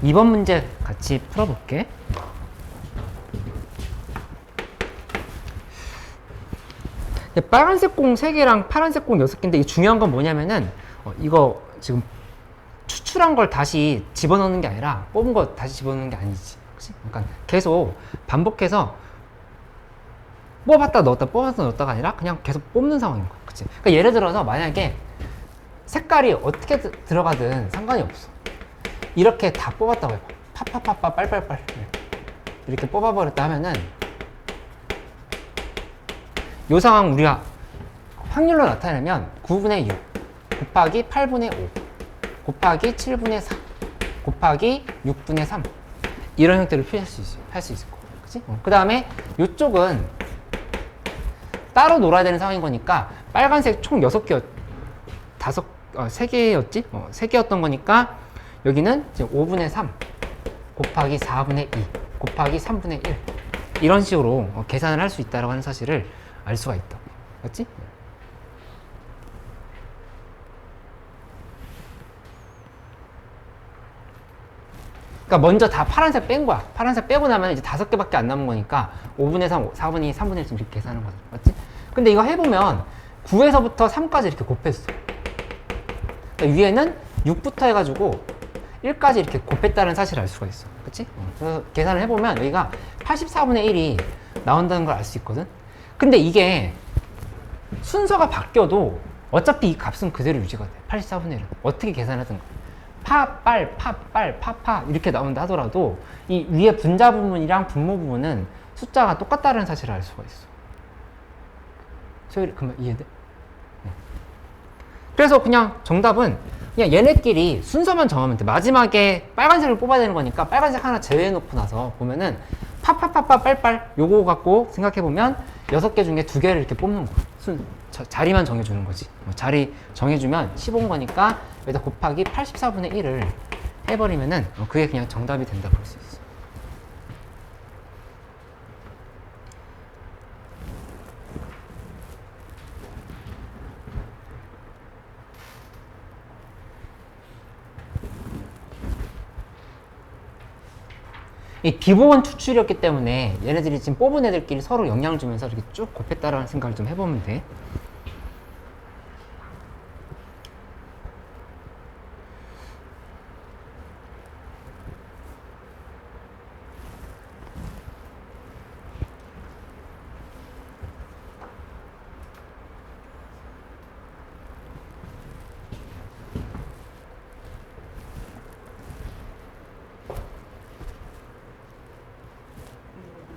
2번 문제 같이 풀어볼게. 빨간색 공 3개랑 파란색 공 6개인데 이 중요한 건 뭐냐면은 이거 지금 추출한 걸 다시 집어넣는 게 아니라 뽑은 거 다시 집어넣는 게 아니지. 그치? 그러니까 계속 반복해서 뽑았다 넣었다가 아니라 그냥 계속 뽑는 상황인 거야. 그치? 그러니까 예를 들어서 만약에 색깔이 어떻게 들어가든 상관이 없어. 이렇게 다 뽑았다고 해봐. 파파파파 빨빨빨 이렇게 뽑아버렸다 하면은 이 상황 우리가 확률로 나타내면 9분의 6 곱하기 8분의 5 곱하기 7분의 4 곱하기 6분의 3 이런 형태로 표현할 수 있을 거야. 그치? 그 다음에 이쪽은 따로 놀아야 되는 상황인 거니까 빨간색 총 6개 3개였지? 3개였던 거니까 여기는 지금 5분의 3 곱하기 4분의 2 곱하기 3분의 1 이런 식으로 계산을 할 수 있다고 하는 사실을 알 수가 있다. 맞지? 그러니까 먼저 다 파란색 뺀 거야. 파란색 빼고 나면 이제 5개밖에 안 남은 거니까 5분의 3, 4분의 2, 3분의 1 이렇게 계산하는 거죠. 맞지? 근데 이거 해보면 9에서부터 3까지 이렇게 곱했어. 그러니까 위에는 6부터 해가지고 1까지 이렇게 곱했다는 사실을 알 수가 있어. 그치? 그래서 계산을 해보면 여기가 84분의 1이 나온다는 걸 알 수 있거든? 근데 이게 순서가 바뀌어도 어차피 이 값은 그대로 유지가 돼. 84분의 1은. 어떻게 계산하든 파 이렇게 나온다 하더라도 이 위에 분자 부분이랑 분모 부분은 숫자가 똑같다는 사실을 알 수가 있어. 소율이 그만 이해돼? 그래서 그냥 정답은 그냥 얘네끼리 순서만 정하면 돼. 마지막에 빨간색을 뽑아야 되는 거니까 빨간색 하나 제외해놓고 나서 보면은 파파파파 빨빨 요거 갖고 생각해보면 6개 중에 2개를 이렇게 뽑는 거야. 자리만 정해주는 거지. 자리 정해주면 15인 거니까 여기다 곱하기 84분의 1을 해버리면은 그게 그냥 정답이 된다 볼 수 있어. 이 기본 추출이었기 때문에 얘네들이 지금 뽑은 애들끼리 서로 영향을 주면서 이렇게 쭉 곱했다라는 생각을 좀 해보면 돼.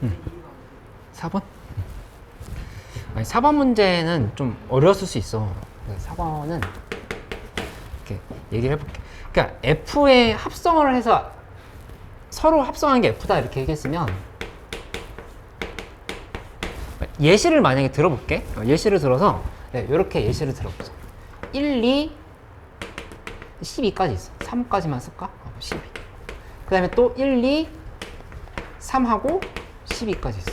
이 4번? 아니, 4번 문제는 좀 어려웠을 수 있어. 4번은 이렇게 얘기를 해볼게. 그러니까 F의 합성을 해서 서로 합성한 게 F다 이렇게 얘기했으면 예시를 만약에 들어볼게. 예시를 들어서 이렇게 예시를 들어보자. 1, 2, 12까지 있어. 3까지만 쓸까? 12. 그 다음에 또 1, 2, 3하고 12까지 있어.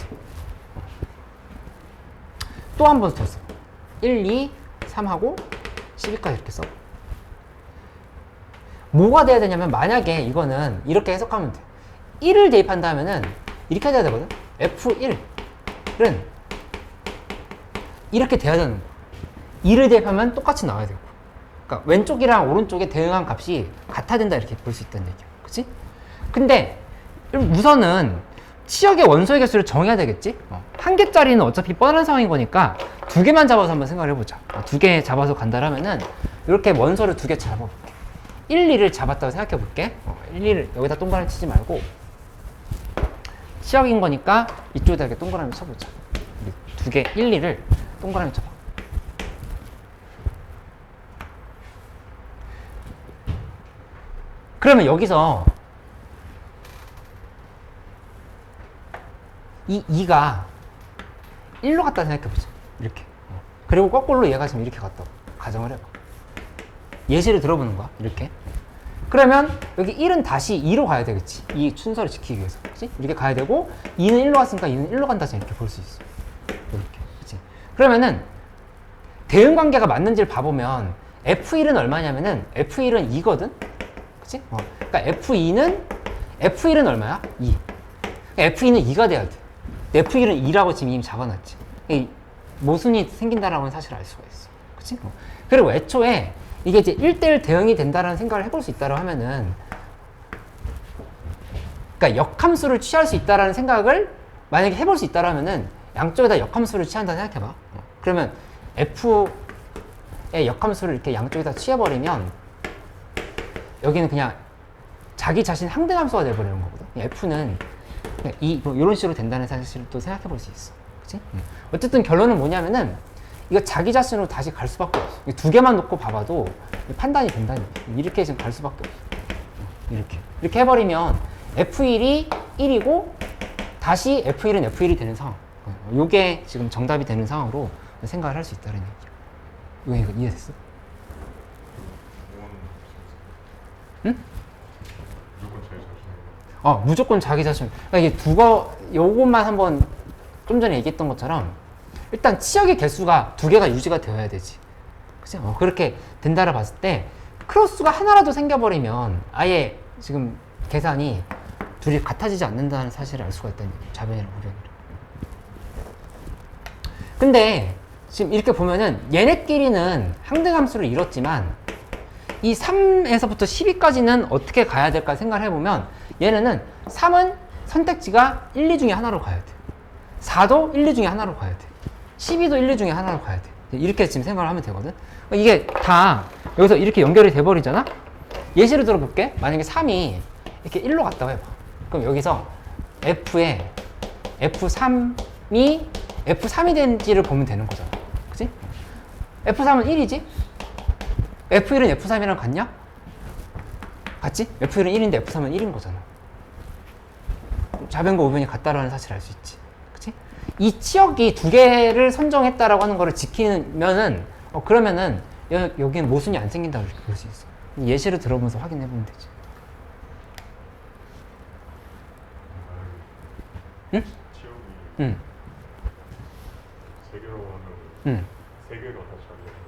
또 한 번 더 써. 1, 2, 3하고 12까지 이렇게 써. 뭐가 돼야 되냐면 만약에 이거는 이렇게 해석하면 돼. 1을 대입한다면은 이렇게 돼야 되거든. F1은 이렇게 돼야 되는 거야. 2를 대입하면 똑같이 나와야 되고. 그러니까 왼쪽이랑 오른쪽에 대응한 값이 같아야 된다 이렇게 볼 수 있다는 얘기야. 그치? 근데 우선은 치역의 원소의 개수를 정해야 되겠지? 한 개짜리는 어차피 뻔한 상황인 거니까 두 개만 잡아서 한번 생각을 해보자. 두 개 잡아서 간다라면은 이렇게 원소를 두 개 잡아볼게. 1, 2를 잡았다고 생각해 볼게. 1, 2를 여기다 동그라미 치지 말고 치역인 거니까 이쪽에다 이렇게 동그라미 쳐보자. 두 개 1, 2를 동그라미 쳐봐. 그러면 여기서 이 2가 1로 갔다 생각해보자. 이렇게. 그리고 거꾸로 얘가 지금 이렇게 갔다고 가정을 해봐. 예시를 들어보는 거야. 이렇게. 그러면 여기 1은 다시 2로 가야 되겠지. 이 순서를 지키기 위해서. 그치? 이렇게 가야 되고 2는 1로 갔으니까 2는 1로 간다. 이렇게 볼 수 있어. 이렇게. 그치? 그러면은 대응 관계가 맞는지를 봐보면 F1은 얼마냐면은 F1은 2거든? 그치? 그러니까 F1은 얼마야? 2. 그러니까 F2는 2가 돼야 돼. F1은 2라고 지금 이미 잡아놨지. 모순이 생긴다라는 사실을 알 수가 있어. 그치? 그리고 애초에 이게 이제 1대1 대응이 된다라는 생각을 해볼 수 있다고 하면은, 그러니까 역함수를 취할 수 있다라는 생각을 만약에 해볼 수 있다라면은 양쪽에다 역함수를 취한다 생각해봐. 그러면 F의 역함수를 이렇게 양쪽에다 취해버리면 여기는 그냥 자기 자신 항등함수가 돼버리는 거거든. F는 이런 식으로 된다는 사실을 또 생각해 볼 수 있어. 그치? 어쨌든 결론은 뭐냐면은 이거 자기 자신으로 다시 갈 수밖에 없어. 두 개만 놓고 봐봐도 판단이 된다니. 이렇게 지금 갈 수밖에 없어. 이렇게 해버리면 F1이 1이고 다시 F1은 F1이 되는 상황. 요게 지금 정답이 되는 상황으로 생각을 할 수 있다는 얘기야. 이거 이해됐어? 응? 무조건 제일 자신. 무조건 자기 자신. 그러니까 이게 요것만 한번 좀 전에 얘기했던 것처럼 일단 치역의 개수가 두 개가 유지가 되어야 되지. 그치? 그렇게 된다를 봤을 때 크로스가 하나라도 생겨버리면 아예 지금 계산이 둘이 같아지지 않는다는 사실을 알 수가 있다는 얘기예요. 좌변이랑 우변이랑. 근데 지금 이렇게 보면은 얘네끼리는 항등함수를 이뤘지만 이 3에서부터 12까지는 어떻게 가야 될까 생각을 해보면 얘네는 3은 선택지가 1, 2 중에 하나로 가야 돼. 4도 1, 2 중에 하나로 가야 돼. 12도 1, 2 중에 하나로 가야 돼. 이렇게 지금 생각을 하면 되거든. 이게 다 여기서 이렇게 연결이 돼버리잖아. 예시를 들어볼게. 만약에 3이 이렇게 1로 갔다고 해봐. 그럼 여기서 F3이 된지를 보면 되는 거잖아. 그치? F3은 1이지? F1은 F3이랑 같냐? 같지? F1은 1인데 F3은 1인 거잖아. 좌변과 우변이 같다라는 사실을 알 수 있지. 그치? 이 치역이 두 개를 선정했다라고 하는 거를 지키면은, 그러면은, 여기는 모순이 안 생긴다고 이렇게 볼 수 있어. 예시를 들어보면서 확인해 보면 되지. 응? 치역이 응. 세 개라고 하면 응. 세 개가 다 자리가 되는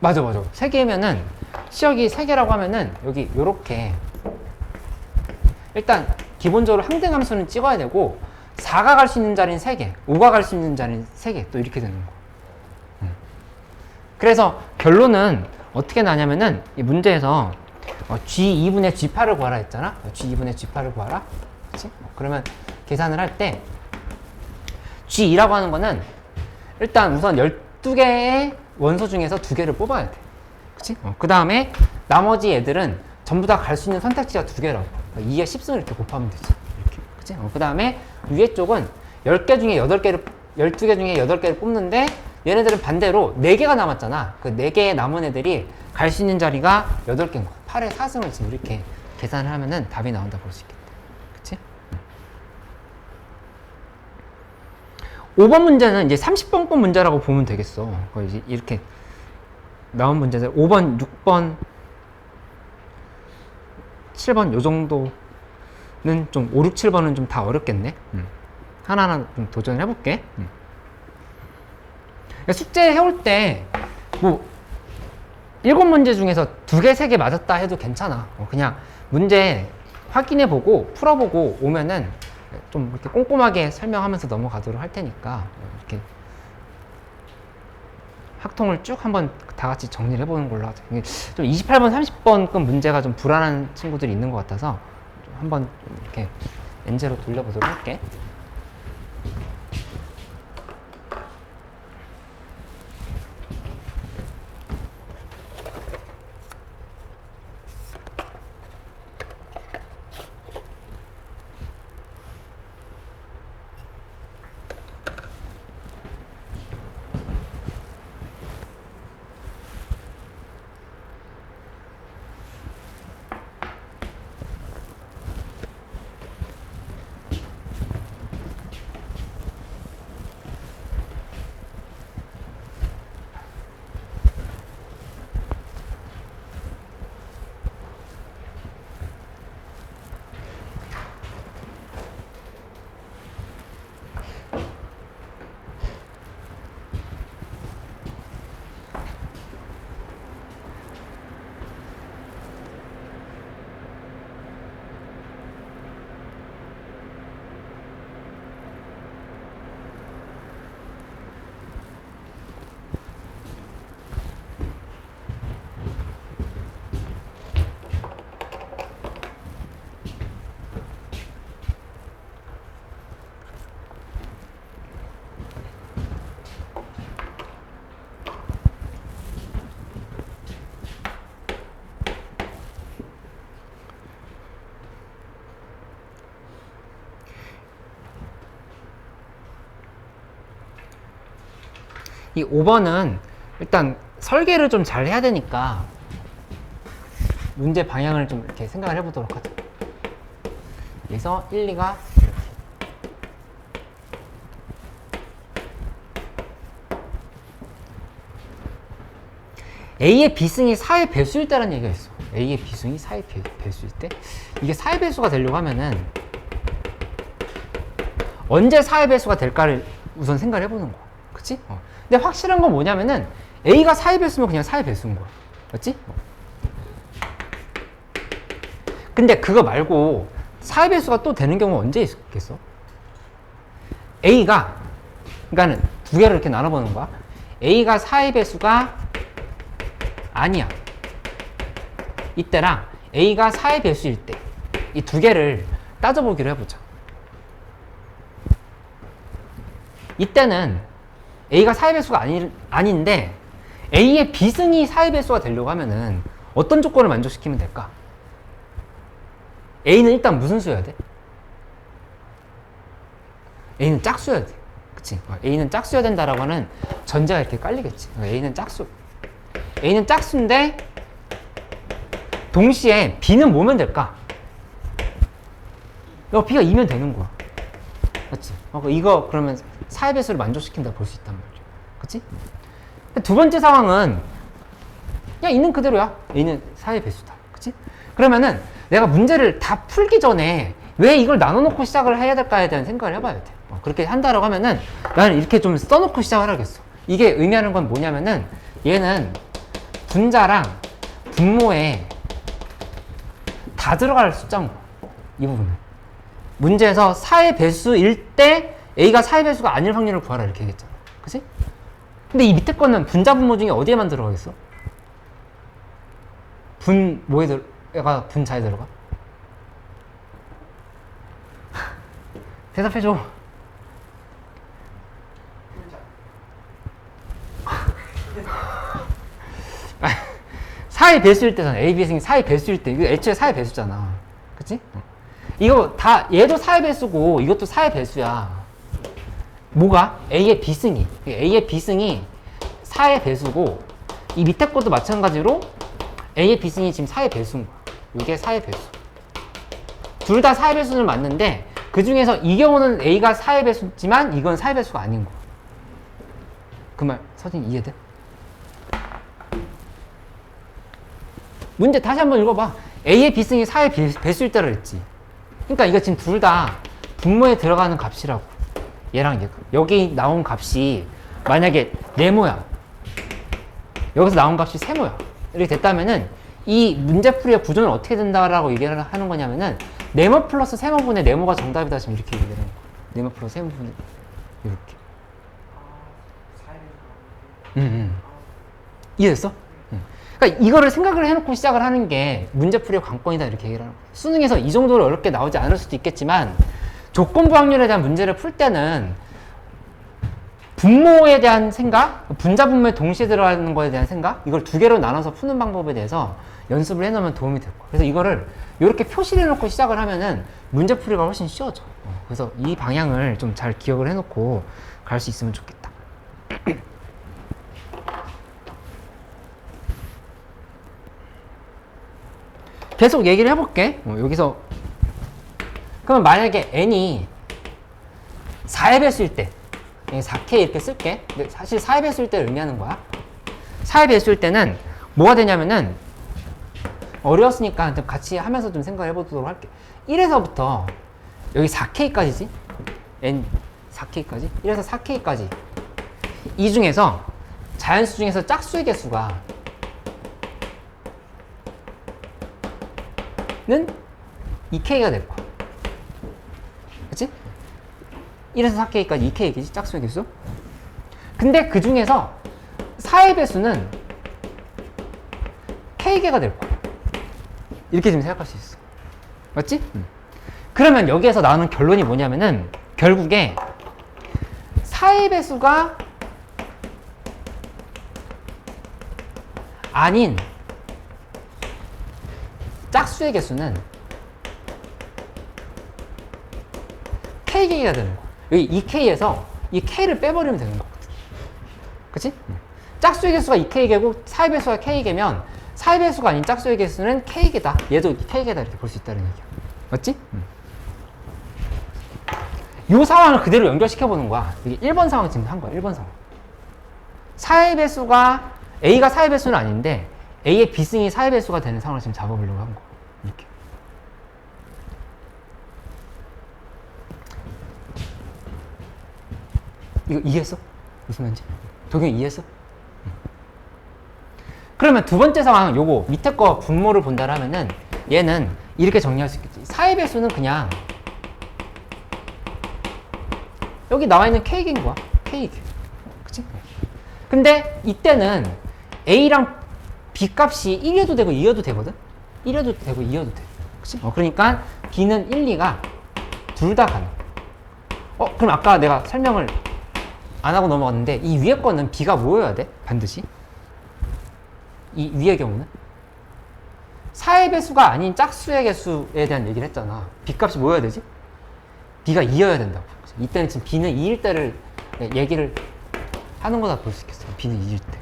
거야. 맞아. 세 개면은, 치역이 세 개라고 하면은, 여기, 요렇게. 일단, 기본적으로 항등함수는 찍어야 되고, 4가 갈 수 있는 자리는 3개, 5가 갈 수 있는 자리는 3개, 또 이렇게 되는 거야. 그래서 결론은 어떻게 나냐면은, 이 문제에서 G2분의 G8을 구하라 했잖아? G2분의 G8을 구하라? 그치? 그러면 계산을 할 때, G2라고 하는 거는, 일단 우선 12개의 원소 중에서 2개를 뽑아야 돼. 그치? 그 다음에 나머지 애들은 전부 다 갈 수 있는 선택지가 2개라고. 2에 10승을 이렇게 곱하면 되지. 이렇게. 그치? 그 다음에 위에 쪽은 10개 중에 8개를, 12개 중에 8개를 뽑는데 얘네들은 반대로 4개가 남았잖아. 그 4개의 남은 애들이 갈 수 있는 자리가 8개인 거야. 8에 4승을 지금 이렇게 계산을 하면은 답이 나온다 볼 수 있겠다. 그치? 5번 문제는 이제 30번권 문제라고 보면 되겠어. 이제 이렇게 나온 문제들 5번, 6번, 7번 요 정도는 좀 5, 6, 7번은 좀 다 어렵겠네. 하나하나 좀 도전을 해볼게. 숙제 해올 때 뭐 7문제 중에서 2개, 3개 맞았다 해도 괜찮아. 그냥 문제 확인해보고 풀어보고 오면은 좀 이렇게 꼼꼼하게 설명하면서 넘어가도록 할 테니까 이렇게 학통을 쭉 한번 다 같이 정리를 해보는 걸로 하자. 이게 좀 28번, 30번급 문제가 좀 불안한 친구들이 있는 것 같아서 좀 한번 좀 이렇게 N제로 돌려보도록 할게. 이 5번은 일단 설계를 좀 잘 해야 되니까 문제 방향을 좀 이렇게 생각을 해보도록 하죠. 그래서 1, 2가 A의 비승이 4의 배수일 때라는 얘기가 있어. A의 비승이 4의 배수일 때 이게 4의 배수가 되려고 하면은 언제 4의 배수가 될까를 우선 생각을 해보는 거야. 그치? 근데 확실한 건 뭐냐면은 A가 4의 배수면 그냥 4의 배수인 거야. 맞지? 근데 그거 말고 4의 배수가 또 되는 경우는 언제 있겠어? A가 그러니까는 두 개를 이렇게 나눠보는 거야. A가 4의 배수가 아니야. 이때랑 A가 4의 배수일 때 이 두 개를 따져보기로 해보자. 이때는 A가 4의 배수가 아닌데 A의 비승이 4의 배수가 되려고 하면은 어떤 조건을 만족시키면 될까? A는 일단 무슨 수여야 돼? A는 짝수여야 돼. 그치? A는 짝수여야 된다라고 하는 전제가 이렇게 깔리겠지. A는 짝수. A는 짝수인데 동시에 B는 뭐면 될까? B가 2면 되는 거야. 맞지? 이거 그러면 4의 배수를 만족시킨다 볼 수 있단 말이야. 그치? 두 번째 상황은 그냥 있는 그대로야. A는 4의 배수다. 그치? 그러면은 내가 문제를 다 풀기 전에 왜 이걸 나눠놓고 시작을 해야 될까에 대한 생각을 해봐야 돼. 그렇게 한다라고 하면은 나는 이렇게 좀 써놓고 시작을 하겠어. 이게 의미하는 건 뭐냐면은 얘는 분자랑 분모에 다 들어갈 숫자인 거야. 이 부분은. 문제에서 4의 배수일 때 A가 4의 배수가 아닐 확률을 구하라 이렇게 얘기했잖아. 그치? 근데 이 밑에 거는 분자 분모 중에 어디에만 들어가겠어? 얘가 분자에 들어가? 대답해줘. 4의 배수일 때잖아. A, B승이 4의 배수일 때. 이거 애초에 4의 배수잖아. 그치? 이거 다, 얘도 4의 배수고, 이것도 4의 배수야. 뭐가? A의 B승이. A의 B승이 4의 배수고, 이 밑에 것도 마찬가지로 A의 B승이 지금 4의 배수인 거야. 이게 4의 배수. 둘 다 4의 배수는 맞는데, 그 중에서 이 경우는 A가 4의 배수지만, 이건 4의 배수가 아닌 거야. 그 말, 서진 이해돼? 문제 다시 한번 읽어봐. A의 비승이 4의 배수일 때라 그랬지. 그러니까 이거 지금 둘 다 분모에 들어가는 값이라고. 얘랑 얘가. 여기 나온 값이 만약에 네모야. 여기서 나온 값이 세모야. 이렇게 됐다면은 이 문제풀이의 구조는 어떻게 된다라고 얘기를 하는 거냐면은 네모 플러스 세모분의 네모가 정답이다. 지금 이렇게 얘기되는 거야. 네모 플러스 세모분의 이렇게. 이해됐어? 그러니까 이거를 생각을 해놓고 시작을 하는 게 문제풀이의 관건이다 이렇게 얘기를 하는 거야. 수능에서 이 정도로 어렵게 나오지 않을 수도 있겠지만 조건부 확률에 대한 문제를 풀 때는 분모에 대한 생각, 분자 분모에 동시에 들어가는 거에 대한 생각, 이걸 두 개로 나눠서 푸는 방법에 대해서 연습을 해놓으면 도움이 될 거야. 그래서 이거를 이렇게 표시를 해놓고 시작을 하면은 문제풀이가 훨씬 쉬워져. 그래서 이 방향을 좀 잘 기억을 해놓고 갈 수 있으면 좋겠다. 계속 얘기를 해볼게. 여기서 그러면 만약에 n이 4의 배수일 때 4K 이렇게 쓸게. 근데 사실 4의 배수일 때를 의미하는 거야. 4의 배수일 때는 뭐가 되냐면은 어려웠으니까 좀 같이 하면서 좀 생각을 해보도록 할게. 1에서부터 여기 4K까지지? n 4K까지? 1에서 4K까지 이 중에서 자연수 중에서 짝수의 개수가 는 2K가 될 거야. 그치? 1에서 4K까지 2K이지? 짝수의 개수. 근데 그 중에서 4의 배수는 K개가 될 거야. 이렇게 지금 생각할 수 있어. 맞지? 그러면 여기에서 나오는 결론이 뭐냐면은 결국에 4의 배수가 아닌 짝수의 개수는 K개가 되는 거야. 여기 2K에서 이 K를 빼버리면 되는 거거든. 그치? 짝수의 개수가 2K개고 4의 배수가 K개면 4의 배수가 아닌 짝수의 개수는 K개다. 얘도 K개다 이렇게 볼 수 있다는 얘기야. 맞지? 이 상황을 그대로 연결시켜보는 거야. 이게 1번 상황 지금 한 거야. 1번 상황. 4의 배수가 A가 4의 배수는 아닌데 A의 비승이 4의 배수가 되는 상황을 지금 잡아보려고 한 거야. 이렇게. 이거 이해했어? 무슨 말인지? 도경이 이해했어? 그러면 두 번째 상황은 요거 밑에 거 분모를 본다라면은 얘는 이렇게 정리할 수 있겠지. 4의 배수는 그냥 여기 나와 있는 K개인 거야. K개. 그치? 근데 이때는 A랑 B 값이 1이어도 되고 2여도 되거든? 1이어도 되고 2여도 돼. 그치? 그러니까 B는 1, 2가 둘 다 가능. 그럼 아까 내가 설명을 안 하고 넘어갔는데 이 위에 거는 B가 뭐여야 돼? 반드시? 이 위의 경우는? 4의 배수가 아닌 짝수의 개수에 대한 얘기를 했잖아. B 값이 뭐여야 되지? B가 2여야 된다고. 이때는 지금 B는 2일 때를 얘기를 하는 거다 볼 수 있겠어. B는 2일 때.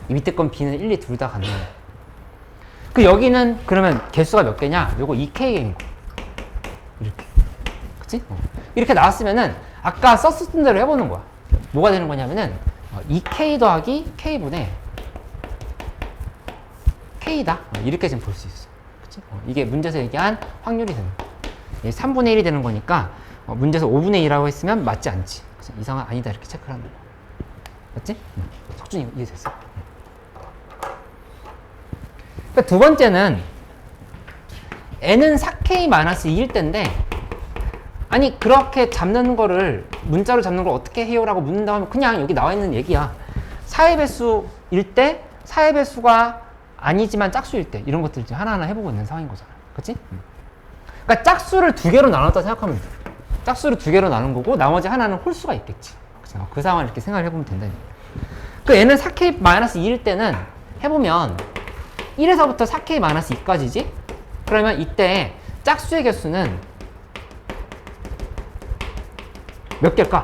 이 밑에 건 B는 1, 2 둘 다 가능해. 그 여기는 그러면 개수가 몇 개냐? 요거 2K인 거. 이렇게. 그치? 이렇게 나왔으면은 아까 썼던 대로 해보는 거야. 뭐가 되는 거냐면은 2K 더하기 K분의 K다. 이렇게 지금 볼 수 있어. 그치? 이게 문제에서 얘기한 확률이 되는 거야. 3분의 1이 되는 거니까 문제에서 5분의 2라고 했으면 맞지 않지. 이 상황 아니다 이렇게 체크를 하는 거야. 맞지? 석준이 이해됐어? 그러니까 두 번째는 n은 4K-2일 때인데 아니 그렇게 잡는 거를 문자로 잡는 걸 어떻게 해요? 라고 묻는다고 하면 그냥 여기 나와 있는 얘기야. 4의 배수일 때 4의 배수가 아니지만 짝수일 때 이런 것들 하나하나 해보고 있는 상황인 거잖아. 그치? 그러니까 짝수를 두 개로 나눴다 생각하면 돼. 짝수를 두 개로 나눈 거고 나머지 하나는 홀수가 있겠지. 그치? 그 상황을 이렇게 생각을 해보면 된다는 얘기야. 그 n은 4K-2일 때는 해보면 1에서부터 4K-2까지지? 그러면 이때 짝수의 개수는 몇 개일까?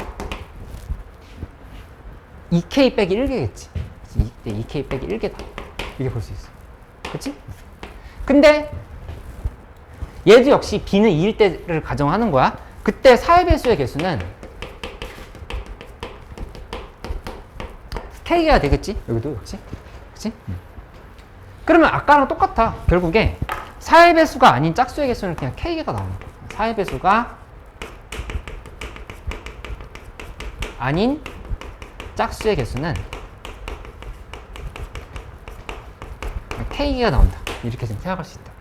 2K 빼기 1개겠지. 이때 2K 빼기 1개다. 이렇게 볼 수 있어. 그치? 근데 얘도 역시 B는 2일 때를 가정하는 거야. 그때 4의 배수의 개수는 K가 되겠지? 여기도 역시. 그치? 그러면 아까랑 똑같아. 결국에 4의 배수가 아닌 짝수의 개수는 그냥 K개가 나오는 거야. 4의 배수가 아닌 짝수의 개수는 K개가 나온다. 이렇게 좀 생각할 수 있다.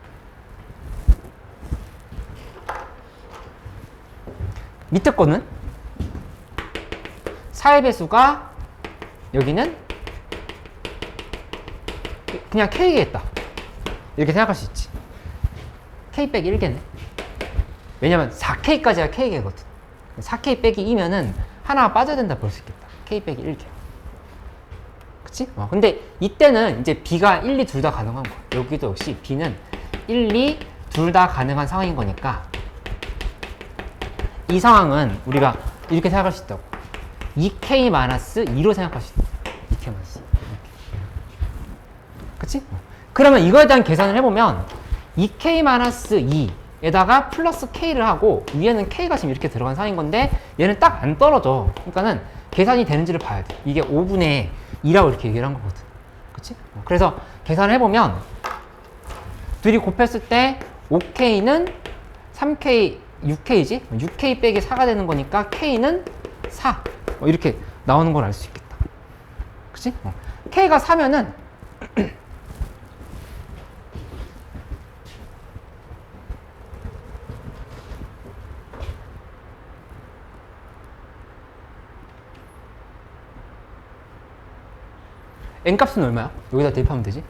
밑에 거는 4의 배수가 여기는 그냥 K개겠다. 이렇게 생각할 수 있지. K 빼기 1개네. 왜냐면 4K까지가 K개거든. 4K 빼기 2면은 하나가 빠져야 된다 볼 수 있겠다. K 빼기 1개. 그치? 근데 이때는 이제 B가 1, 2 둘 다 가능한 거야. 여기도 역시 B는 1, 2 둘 다 가능한 상황인 거니까 이 상황은 우리가 이렇게 생각할 수 있다고. 2K-2로 생각할 수 있다. 2K-2. 그치? 그러면 이거에 대한 계산을 해보면 2K-2에다가 플러스 K를 하고 위에는 K가 지금 이렇게 들어간 상황인 건데 얘는 딱 안 떨어져. 그러니까는 계산이 되는지를 봐야 돼. 이게 5분의 2라고 이렇게 얘기를 한 거거든. 그치? 그래서 계산을 해보면 둘이 곱했을 때 5K는 3K, 6K지? 6K 빼기 4가 되는 거니까 K는 4. 이렇게 나오는 걸 알 수 있겠다. 그치? K가 4면은 n값은 얼마야? 여기다 대입하면 되지?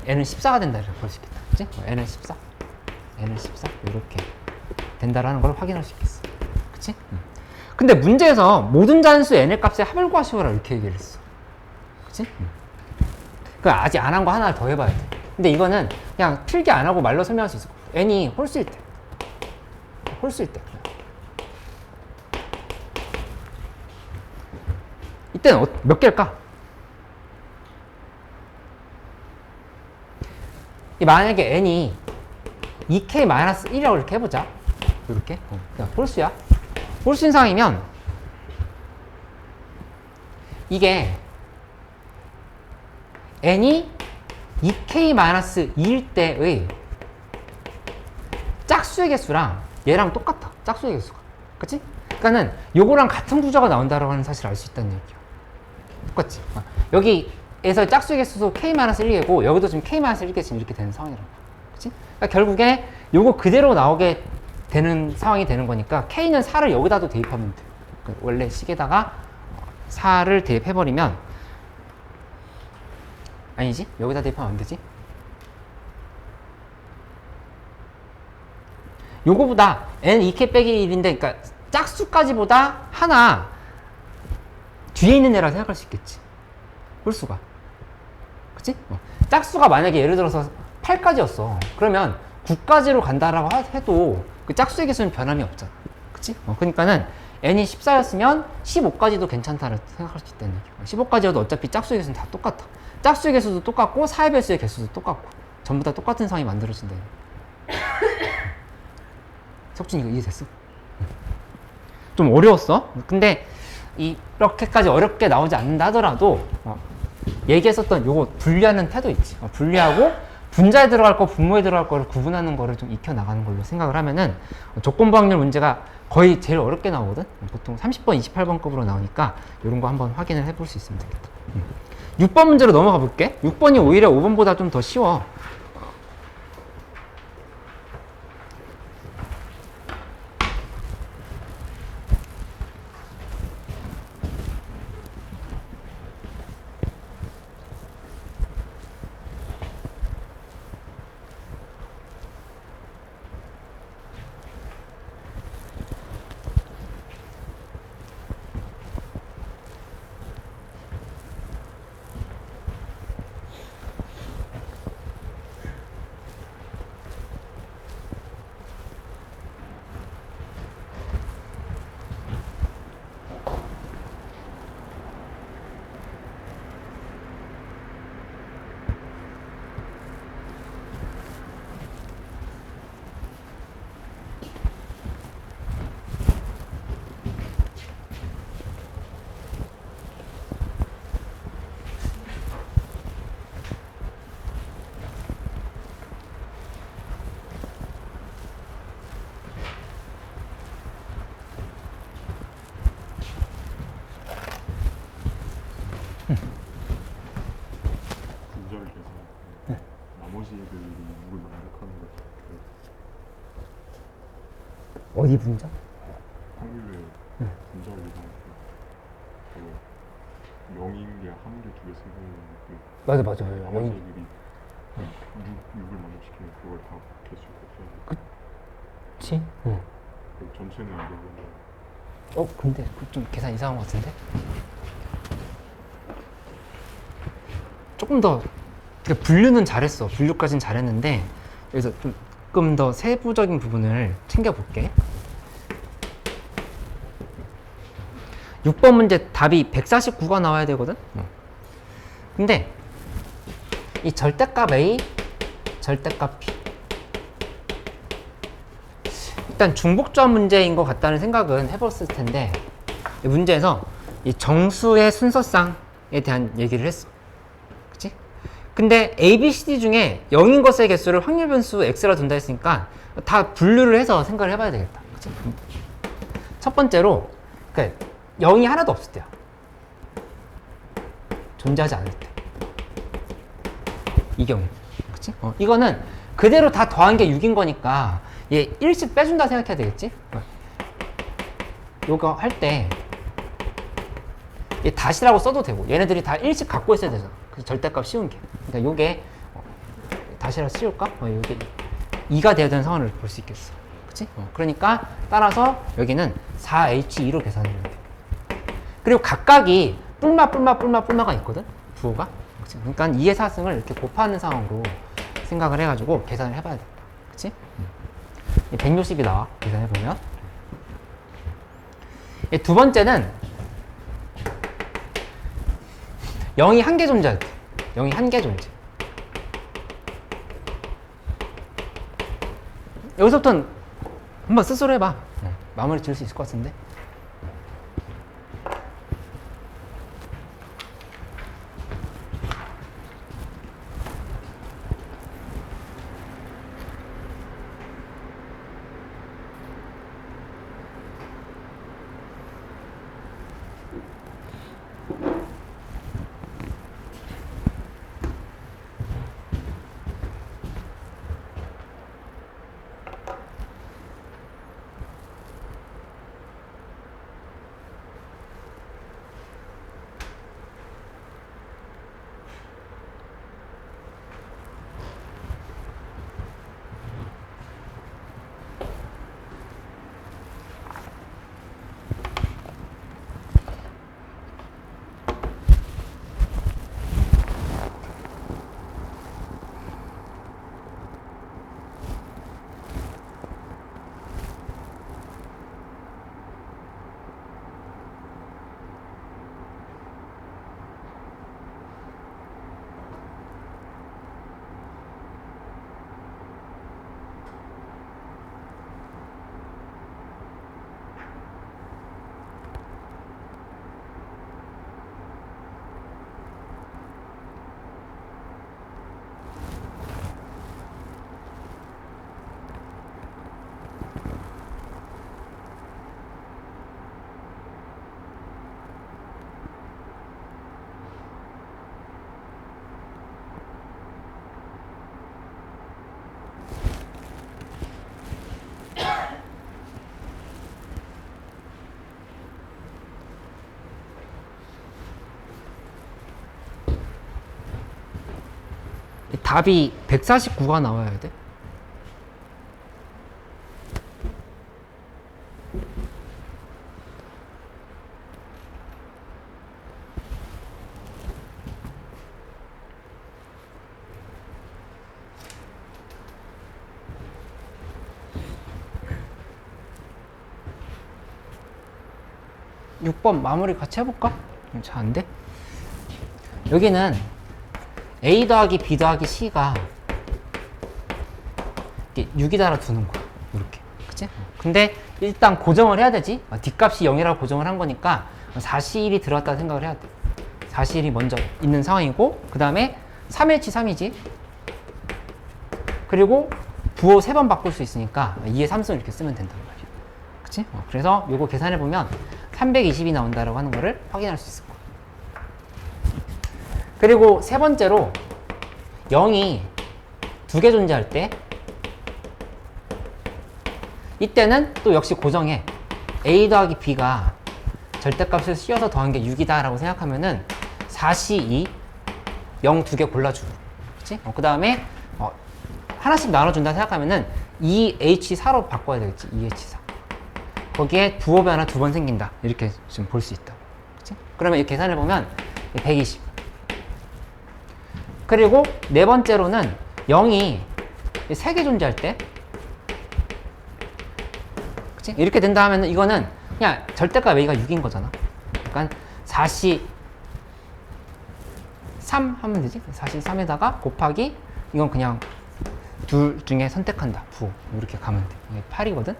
n은 14가 된다 이렇게 볼 수 있겠다. 그치? n은 14. n은 14. 이렇게 된다라는 걸 확인할 수 있겠어. 그치? 근데 문제에서 모든 잔수 n의 값의 합을 구하시오라 이렇게 얘기를 했어. 그치? 그 아직 안 한 거 하나를 더 해봐야 돼. 근데 이거는 그냥 필기 안 하고 말로 설명할 수 있을 거야. n이 홀수일 때. 홀수일 때. 이때는 몇 개일까? 만약에 n이 2k-1이라고 이렇게 해보자. 이렇게. 홀수야. 홀수인 상황이면 이게 n이 2k-2일 때의 짝수의 개수랑 얘랑 똑같아. 짝수의 개수가. 그치? 그러니까는 요거랑 같은 구조가 나온다라고 하는 사실을 알 수 있다는 얘기야. 똑같지? 여기에서 짝수의 개수도 k-1개고 여기도 지금 k-1개 지금 이렇게 되는 상황이라고. 그치? 그러니까 결국에 요거 그대로 나오게 되는 상황이 되는 거니까 k는 4를 여기다도 대입하면 돼. 그러니까 원래 식에다가 4를 대입해버리면 아니지? 여기다 대입하면 안 되지? 요거보다 n 2k 빼기 1인데 그러니까 짝수까지보다 하나 뒤에 있는 애라 생각할 수 있겠지. 홀수가. 그치? 짝수가 만약에 예를 들어서 8까지였어. 그러면 9까지로 간다라고 해도 그 짝수의 개수는 변함이 없잖아. 그치? 그러니까는 n이 14였으면 15까지도 괜찮다를 생각할 수 있다는 얘기야. 15까지여도 어차피 짝수의 개수는 다 똑같아. 짝수의 개수도 똑같고 4의 배수의 개수도 똑같고 전부 다 똑같은 상황이 만들어진다. 석준 이거 이해됐어? 좀 어려웠어? 근데 이렇게까지 어렵게 나오지 않는다 하더라도 얘기했었던 요거 분리하는 태도 있지. 분리하고 분자에 들어갈 거, 분모에 들어갈 거를 구분하는 거를 좀 익혀 나가는 걸로 생각을 하면은 조건부 확률 문제가 거의 제일 어렵게 나오거든. 보통 30번, 28번급으로 나오니까 이런 거 한번 확인을 해볼 수 있으면 되겠다. 6번 문제로 넘어가 볼게. 6번이 오히려 5번보다 좀 더 쉬워. 어디 분자? 확률의 응. 분자를 이용해서 0인 게 한 개, 두 개, 세 개, 맞아. 나머지 여기. 애들이 6을 만족시키면 그걸 다 개수가 없어요. 그치? 응. 그 전체는 안 되고 근데 좀 계산 이상한 것 같은데? 조금 더 그러니까 분류는 잘했어. 분류까지는 잘했는데 여기서 조금 더 세부적인 부분을 챙겨볼게. 6번 문제 답이 149가 나와야 되거든? 근데 이 절대값 A, 절대값 B 일단 중복조합 문제인 것 같다는 생각은 해봤을 텐데 이 문제에서 이 정수의 순서쌍에 대한 얘기를 했어. 그치? 근데 A, B, C, D 중에 0인 것의 개수를 확률 변수 X라 둔다 했으니까 다 분류를 해서 생각을 해봐야 되겠다. 그치? 첫 번째로 그러니까 0이 하나도 없을 때야. 존재하지 않을 때. 이 경우. 그치? 이거는 그대로 다 더한 게 6인 거니까 얘 1씩 빼준다 생각해야 되겠지? 요거 할 때 얘 다시라고 써도 되고 얘네들이 다 1씩 갖고 있어야 되잖아. 그 절대값 씌운 게. 그러니까 요게 다시라 씌울까? 요게 2가 돼야 되는 상황을 볼 수 있겠어. 그치? 그러니까 따라서 여기는 4H2로 계산해야 돼. 그리고 각각이 뿔마가 있거든? 부호가. 그치? 그러니까 2의 4승을 이렇게 곱하는 상황으로 생각을 해가지고 계산을 해봐야 돼. 그치? 160이 나와. 계산해보면. 두 번째는 0이 한 개 존재할 때. 0이 한 개 존재. 여기서부터는 한번 스스로 해봐. 마무리 지을 수 있을 것 같은데. 답이 149가 나와야 돼. 육 번 마무리 같이 해볼까? 잘 안 돼? 여기는 A 더하기 B 더하기 C가 6이 달아 두는 거야. 이렇게. 그치? 근데 일단 고정을 해야 되지? D값이 0이라고 고정을 한 거니까 4C1이 들어갔다 생각을 해야 돼. 4C1이 먼저 있는 상황이고, 그 다음에 3H 3이지. 그리고 부호 3번 바꿀 수 있으니까 2의 3승을 이렇게 쓰면 된단 말이야. 그치? 그래서 요거 계산해보면 320이 나온다라고 하는 거를 확인할 수 있을 거야. 그리고 세 번째로 0이 2개 존재할 때 이때는 또 역시 고정해. a 더하기 b가 절대값을 씌워서 더한 게 6이다 라고 생각하면은 4C2 0 두 개 골라주고, 그치? 그 다음에 하나씩 나눠준다 생각하면은 2H4로 바꿔야 되겠지. 2H4 거기에 부호 변화 2번 생긴다 이렇게 좀 볼 수 있다, 그치? 그러면 이 계산을 보면 120. 그리고 네 번째로는 0이 3개 존재할 때, 그치? 이렇게 된다 하면 이거는 그냥 절대값 a가 6인 거잖아. 그러니까 4C 3 하면 되지. 4C 3에다가 곱하기 이건 그냥 둘 중에 선택한다. 부호 이렇게 가면 돼. 이게 8이거든.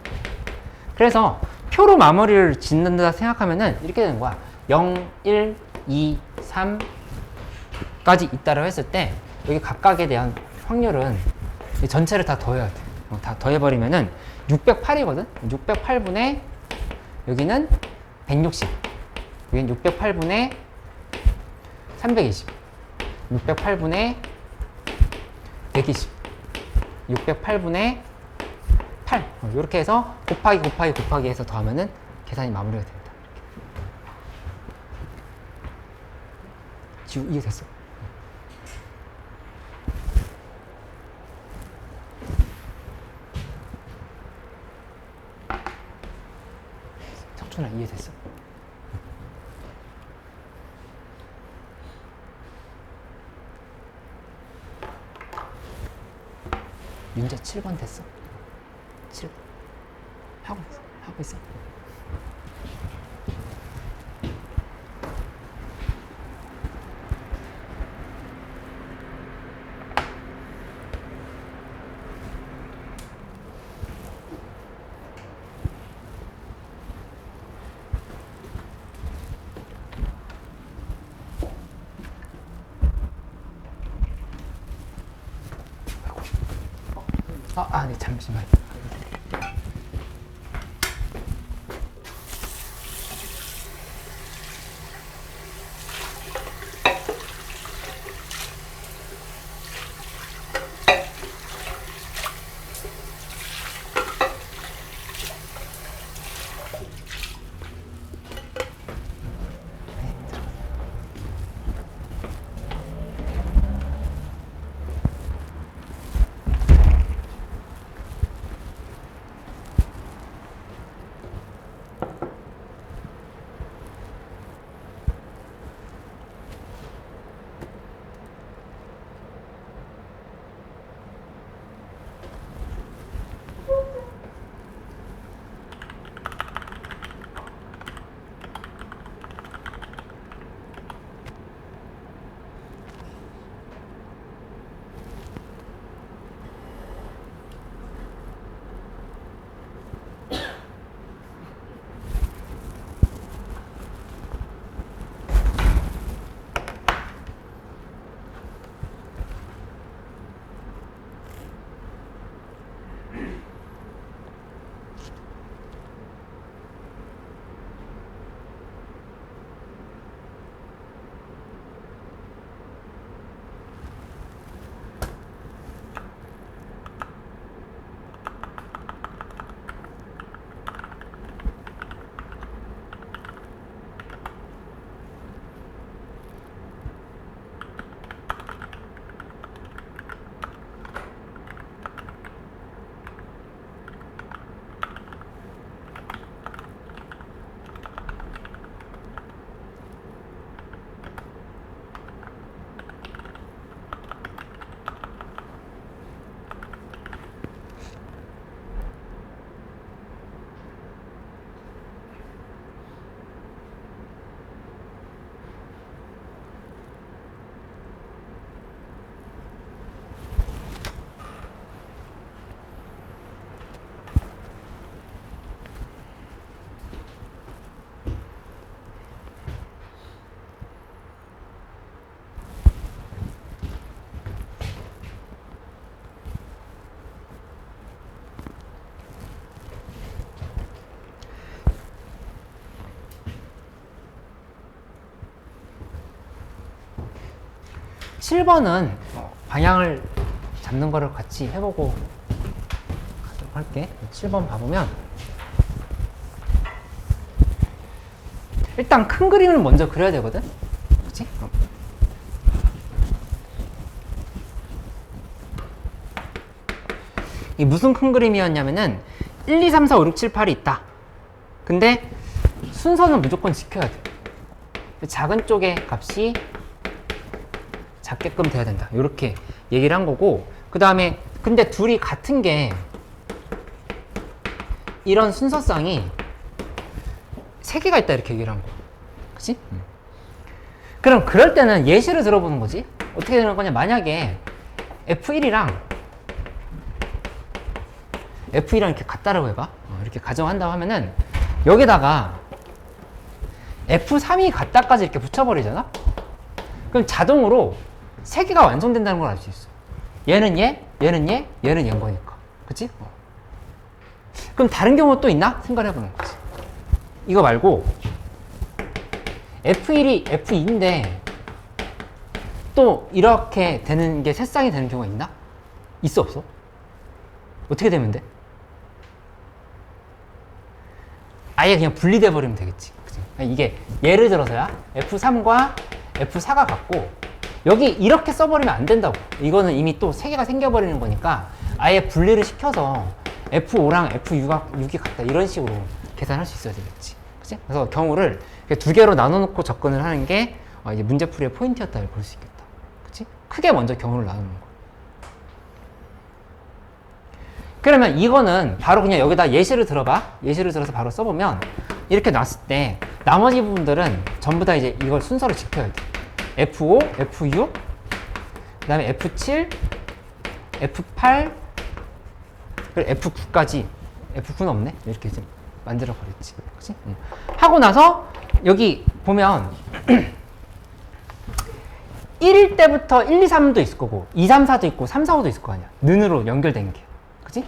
그래서 표로 마무리를 짓는다 생각하면은 이렇게 되는 거야. 0, 1, 2, 3까지 있다라고 했을 때 여기 각각에 대한 확률은 전체를 다 더해야 돼. 다 더해버리면은 608이거든. 608분의 여기는 160. 여기는 608분의 320. 608분의 120. 608분의 8. 이렇게 해서 곱하기 곱하기 곱하기 해서 더하면은 계산이 마무리가 됩니다. 지우 이해됐어? 석준아 이해됐어? 문제 7번 됐어? 7번 하고 있어? 네, 잠시만. 칠 번은 방향을 잡는 거를 같이 해보고 가도록 할게. 7번 봐보면 일단 큰 그림을 먼저 그려야 되거든. 그치? 이 무슨 큰 그림이었냐면은 1, 2, 3, 4, 5, 6, 7, 8이 있다. 근데 순서는 무조건 지켜야 돼. 작은 쪽의 값이 작게끔 돼야 된다. 이렇게 얘기를 한 거고, 그 다음에 근데 둘이 같은 게 이런 순서상이 3개가 있다 이렇게 얘기를 한 거야. 그치? 그럼 그럴 때는 예시를 들어보는 거지. 어떻게 되는 거냐, 만약에 F1이랑 이렇게 같다라고 해봐. 이렇게 가정한다고 하면은 여기다가 F3이 같다까지 이렇게 붙여버리잖아? 그럼 자동으로 3개가 완성된다는 걸 알 수 있어. 얘는 얘, 얘는 얘, 얘는 얘인 거니까. 그치? 그럼 다른 경우 또 있나? 생각을 해보는 거지. 이거 말고 F1이 F2인데 또 이렇게 되는 게 새쌍이 되는 경우가 있나? 있어, 없어? 어떻게 되면 돼? 아예 그냥 분리돼 버리면 되겠지. 그치? 이게 예를 들어서야 F3과 F4가 같고 여기 이렇게 써버리면 안 된다고. 이거는 이미 또 3개가 생겨버리는 거니까 아예 분리를 시켜서 F5랑 F6이 같다 이런 식으로 계산할 수 있어야 되겠지. 그치? 그래서 경우를 2개로 나눠놓고 접근을 하는 게 이제 문제풀이의 포인트였다고 볼 수 있겠다. 그치? 크게 먼저 경우를 나누는 거. 그러면 이거는 바로 그냥 여기다 예시를 들어봐. 예시를 들어서 바로 써보면 이렇게 놨을 때 나머지 부분들은 전부 다 이제 이걸 순서를 지켜야 돼. F5, F6, 그 다음에 F7, F8, 그리고 F9까지. F9는 없네? 이렇게 좀 만들어 버렸지. 그치? 하고 나서 여기 보면 1일 때부터 1, 2, 3도 있을 거고 2, 3, 4도 있고 3, 4, 5도 있을 거 아니야. 는으로 연결된 게. 그치?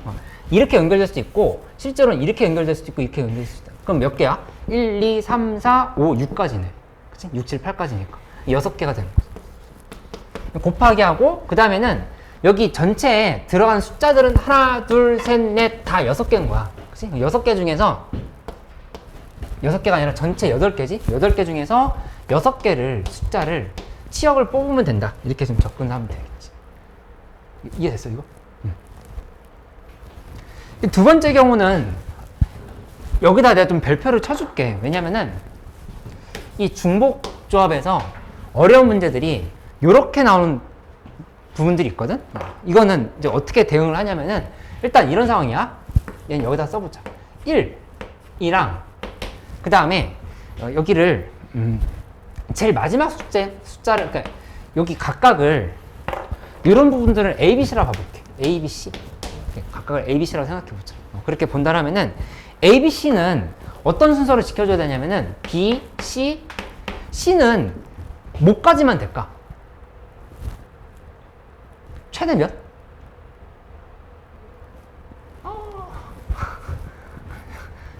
이렇게 연결될 수도 있고 실제로는 이렇게 연결될 수도 있고 이렇게 연결될 수도 있다. 그럼 몇 개야? 1, 2, 3, 4, 5, 6까지네. 그치? 6, 7, 8까지니까 6개가 되는 거지. 곱하기 하고 그 다음에는 여기 전체에 들어간 숫자들은 하나, 둘, 셋, 넷 다 6개인 거야. 그치? 6개 중에서 6개가 아니라 전체 8개지? 8개 중에서 6개를 숫자를 치역을 뽑으면 된다. 이렇게 좀 접근하면 되겠지. 이해됐어 이거? 두 번째 경우는 여기다 내가 좀 별표를 쳐줄게. 왜냐면은 이 중복 조합에서 어려운 문제들이 이렇게 나오는 부분들이 있거든. 이거는 이제 어떻게 대응을 하냐면은 일단 이런 상황이야. 얘는 여기다 써보자. 1이랑 그 다음에 여기를 제일 마지막 숫자를 그러니까 여기 각각을 이런 부분들을 A, B, C라고 봐볼게. A, B, C. 각각을 A, B, C라고 생각해보자. 그렇게 본다라면은 A, B, C는 어떤 순서를 지켜줘야 되냐면은 B, C, C는 뭐까지만 될까? 최대 몇?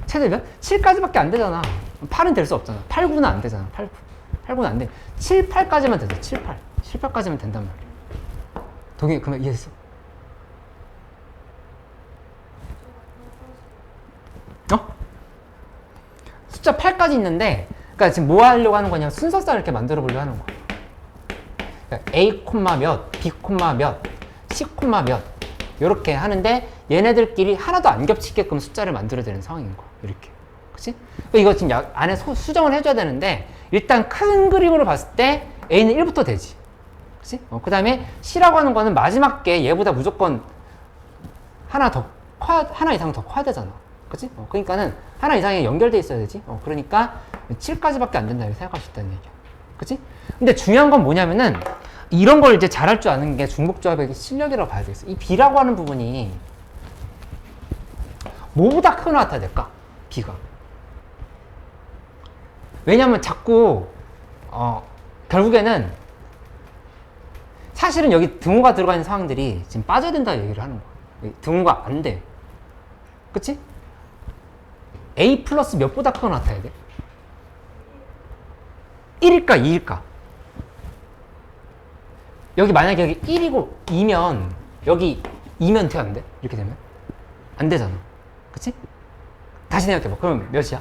최대 몇? 7까지밖에 안 되잖아. 8은 될 수 없잖아. 8, 9는 안 되잖아. 8, 9는 안 돼. 7, 8까지만 되죠. 7, 8. 7, 8까지만 된단 말이야. 동의, 그러면 이해했어? 숫자 8까지 있는데, 그러니까 지금 뭐 하려고 하는 거냐? 순서상 이렇게 만들어 보려고 하는 거야. 그러니까 A, 몇, B, 몇, C, 몇. 이렇게 하는데, 얘네들끼리 하나도 안 겹치게끔 숫자를 만들어야 되는 상황인 거야. 이렇게. 그치? 이거 지금 안에 수정을 해줘야 되는데, 일단 큰 그림으로 봤을 때 A는 1부터 되지. 그치? 그 다음에 C라고 하는 거는 마지막 게 얘보다 무조건 하나 이상 더 커야 되잖아. 그치? 그러니까는 하나 이상이 연결돼 있어야 되지. 그러니까 7까지밖에 안 된다. 이렇게 생각할 수 있다는 얘기야. 그치? 근데 중요한 건 뭐냐면은 이런 걸 이제 잘할 줄 아는 게 중복조합의 실력이라고 봐야 되겠어. 이 B라고 하는 부분이 뭐보다 크게 나타나야 될까? B가. 왜냐면 자꾸 결국에는 사실은 여기 등호가 들어가 있는 상황들이 지금 빠져야 된다 얘기를 하는 거야. 등호가 안 돼. 그치? A 플러스 몇보다 크게 나타나야 돼? 1일까 2일까? 여기 만약에 여기 1이고 2면 여기 2면 돼야 안 돼? 이렇게 되면? 안 되잖아. 그치? 다시 생각해봐. 그럼 몇이야?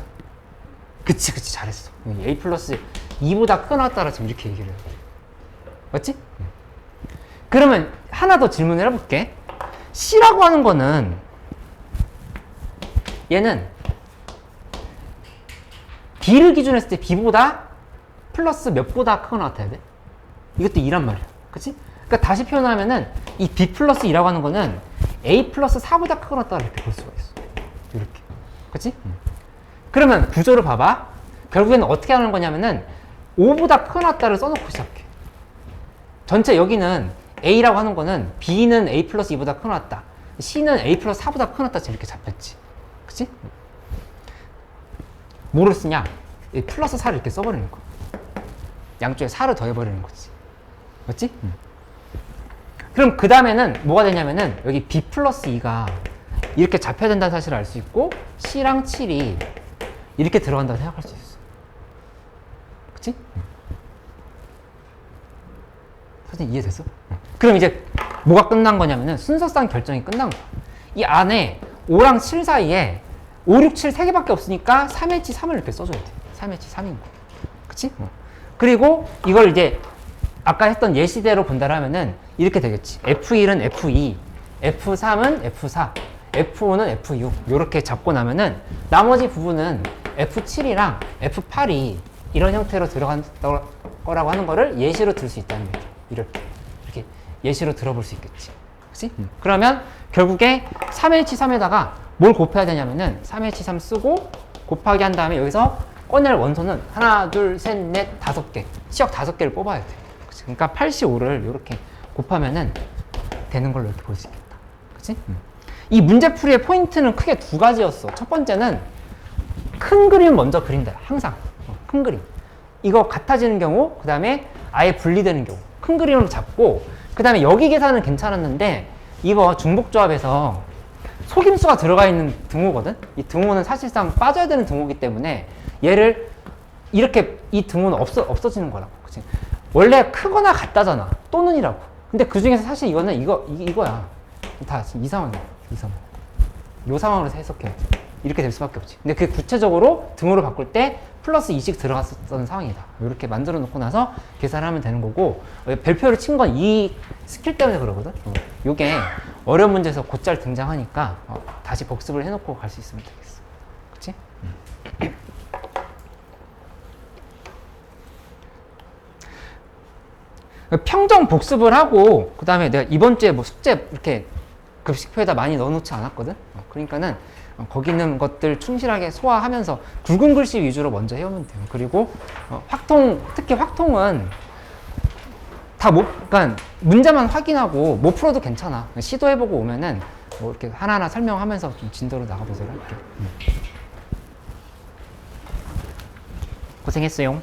그치, 잘했어. A 플러스 2보다 크거나 따라 지금 이렇게 얘기를 해. 맞지? 그러면 하나 더 질문을 해볼게. C라고 하는 거는 얘는 B를 기준으로 했을 때 B보다 플러스 몇보다 크거나 같아야 돼? 이것도 2란 말이야. 그치? 그러니까 다시 표현하면은 이 B 플러스 2라고 하는 거는 A 플러스 4보다 크거나 같다 이렇게 볼 수가 있어. 이렇게. 그치? 그러면 구조를 봐봐. 결국에는 어떻게 하는 거냐면은 5보다 크거나 같다를 써놓고 시작해. 전체 여기는 A라고 하는 거는 B는 A 플러스 2보다 크거나 같다. C는 A 플러스 4보다 크거나 같다 이렇게 잡혔지. 그치? 뭐를 쓰냐? 이 플러스 4를 이렇게 써버리는 거야. 양쪽에 4를 더해버리는 거지. 맞지? 그럼 그 다음에는 뭐가 되냐면은 여기 B 플러스 2가 이렇게 잡혀야 된다는 사실을 알 수 있고 C랑 7이 이렇게 들어간다고 생각할 수 있어. 그치? 선생님 이해됐어? 그럼 이제 뭐가 끝난 거냐면은 순서상 결정이 끝난 거야. 이 안에 5랑 7 사이에 5, 6, 7 3개밖에 없으니까 3H, 3을 이렇게 써줘야 돼. 3H, 3인 거. 그치? 그리고 이걸 이제 아까 했던 예시대로 본다라 하면은 이렇게 되겠지. F1은 F2, F3은 F4, F5는 F6 이렇게 잡고 나면은 나머지 부분은 F7이랑 F8이 이런 형태로 들어간 거라고 하는 거를 예시로 들 수 있다는 얘기야. 이렇게 예시로 들어볼 수 있겠지. 그치? 그러면 결국에 3H3에다가 뭘 곱해야 되냐면은 3H3 쓰고 곱하기 한 다음에 여기서 꺼낼 원소는 하나, 둘, 셋, 넷, 5개. 시역 5개를 뽑아야 돼. 그치? 그러니까 85를 이렇게 곱하면은 되는 걸로 이렇게 볼 수 있겠다. 그치? 이 문제풀이의 포인트는 크게 두 가지였어. 첫 번째는 큰 그림 먼저 그린다. 항상. 큰 그림. 이거 같아지는 경우, 그 다음에 아예 분리되는 경우. 큰 그림으로 잡고, 그 다음에 여기 계산은 괜찮았는데, 이거 중복조합에서 속임수가 들어가 있는 등호거든? 이 등호는 사실상 빠져야 되는 등호이기 때문에 얘를 이렇게 이 등호는 없어지는 거라고. 그치? 원래 크거나 같다잖아. 또는이라고. 근데 그 중에서 사실 이거는 이거야. 다 이 상황이야. 이 상황. 요 상황으로 해석해. 이렇게 될 수밖에 없지. 근데 그게 구체적으로 등호를 바꿀 때 플러스 2씩 들어갔었던 상황이다. 이렇게 만들어 놓고 나서 계산을 하면 되는 거고, 별표를 친 건 이 스킬 때문에 그러거든. 요게 어려운 문제에서 곧잘 등장하니까 다시 복습을 해놓고 갈 수 있으면 되겠어. 그치? 평정 복습을 하고, 그 다음에 내가 이번 주에 뭐 숙제 이렇게 급식표에다 많이 넣어놓지 않았거든? 그러니까는 거기 있는 것들 충실하게 소화하면서 굵은 글씨 위주로 먼저 해오면 돼요. 그리고 특히 확통은 다 그러니까 문제만 확인하고 못 풀어도 괜찮아. 시도해보고 오면은 뭐 이렇게 하나하나 설명하면서 좀 진도로 나가보도록 할게요. 고생했어요.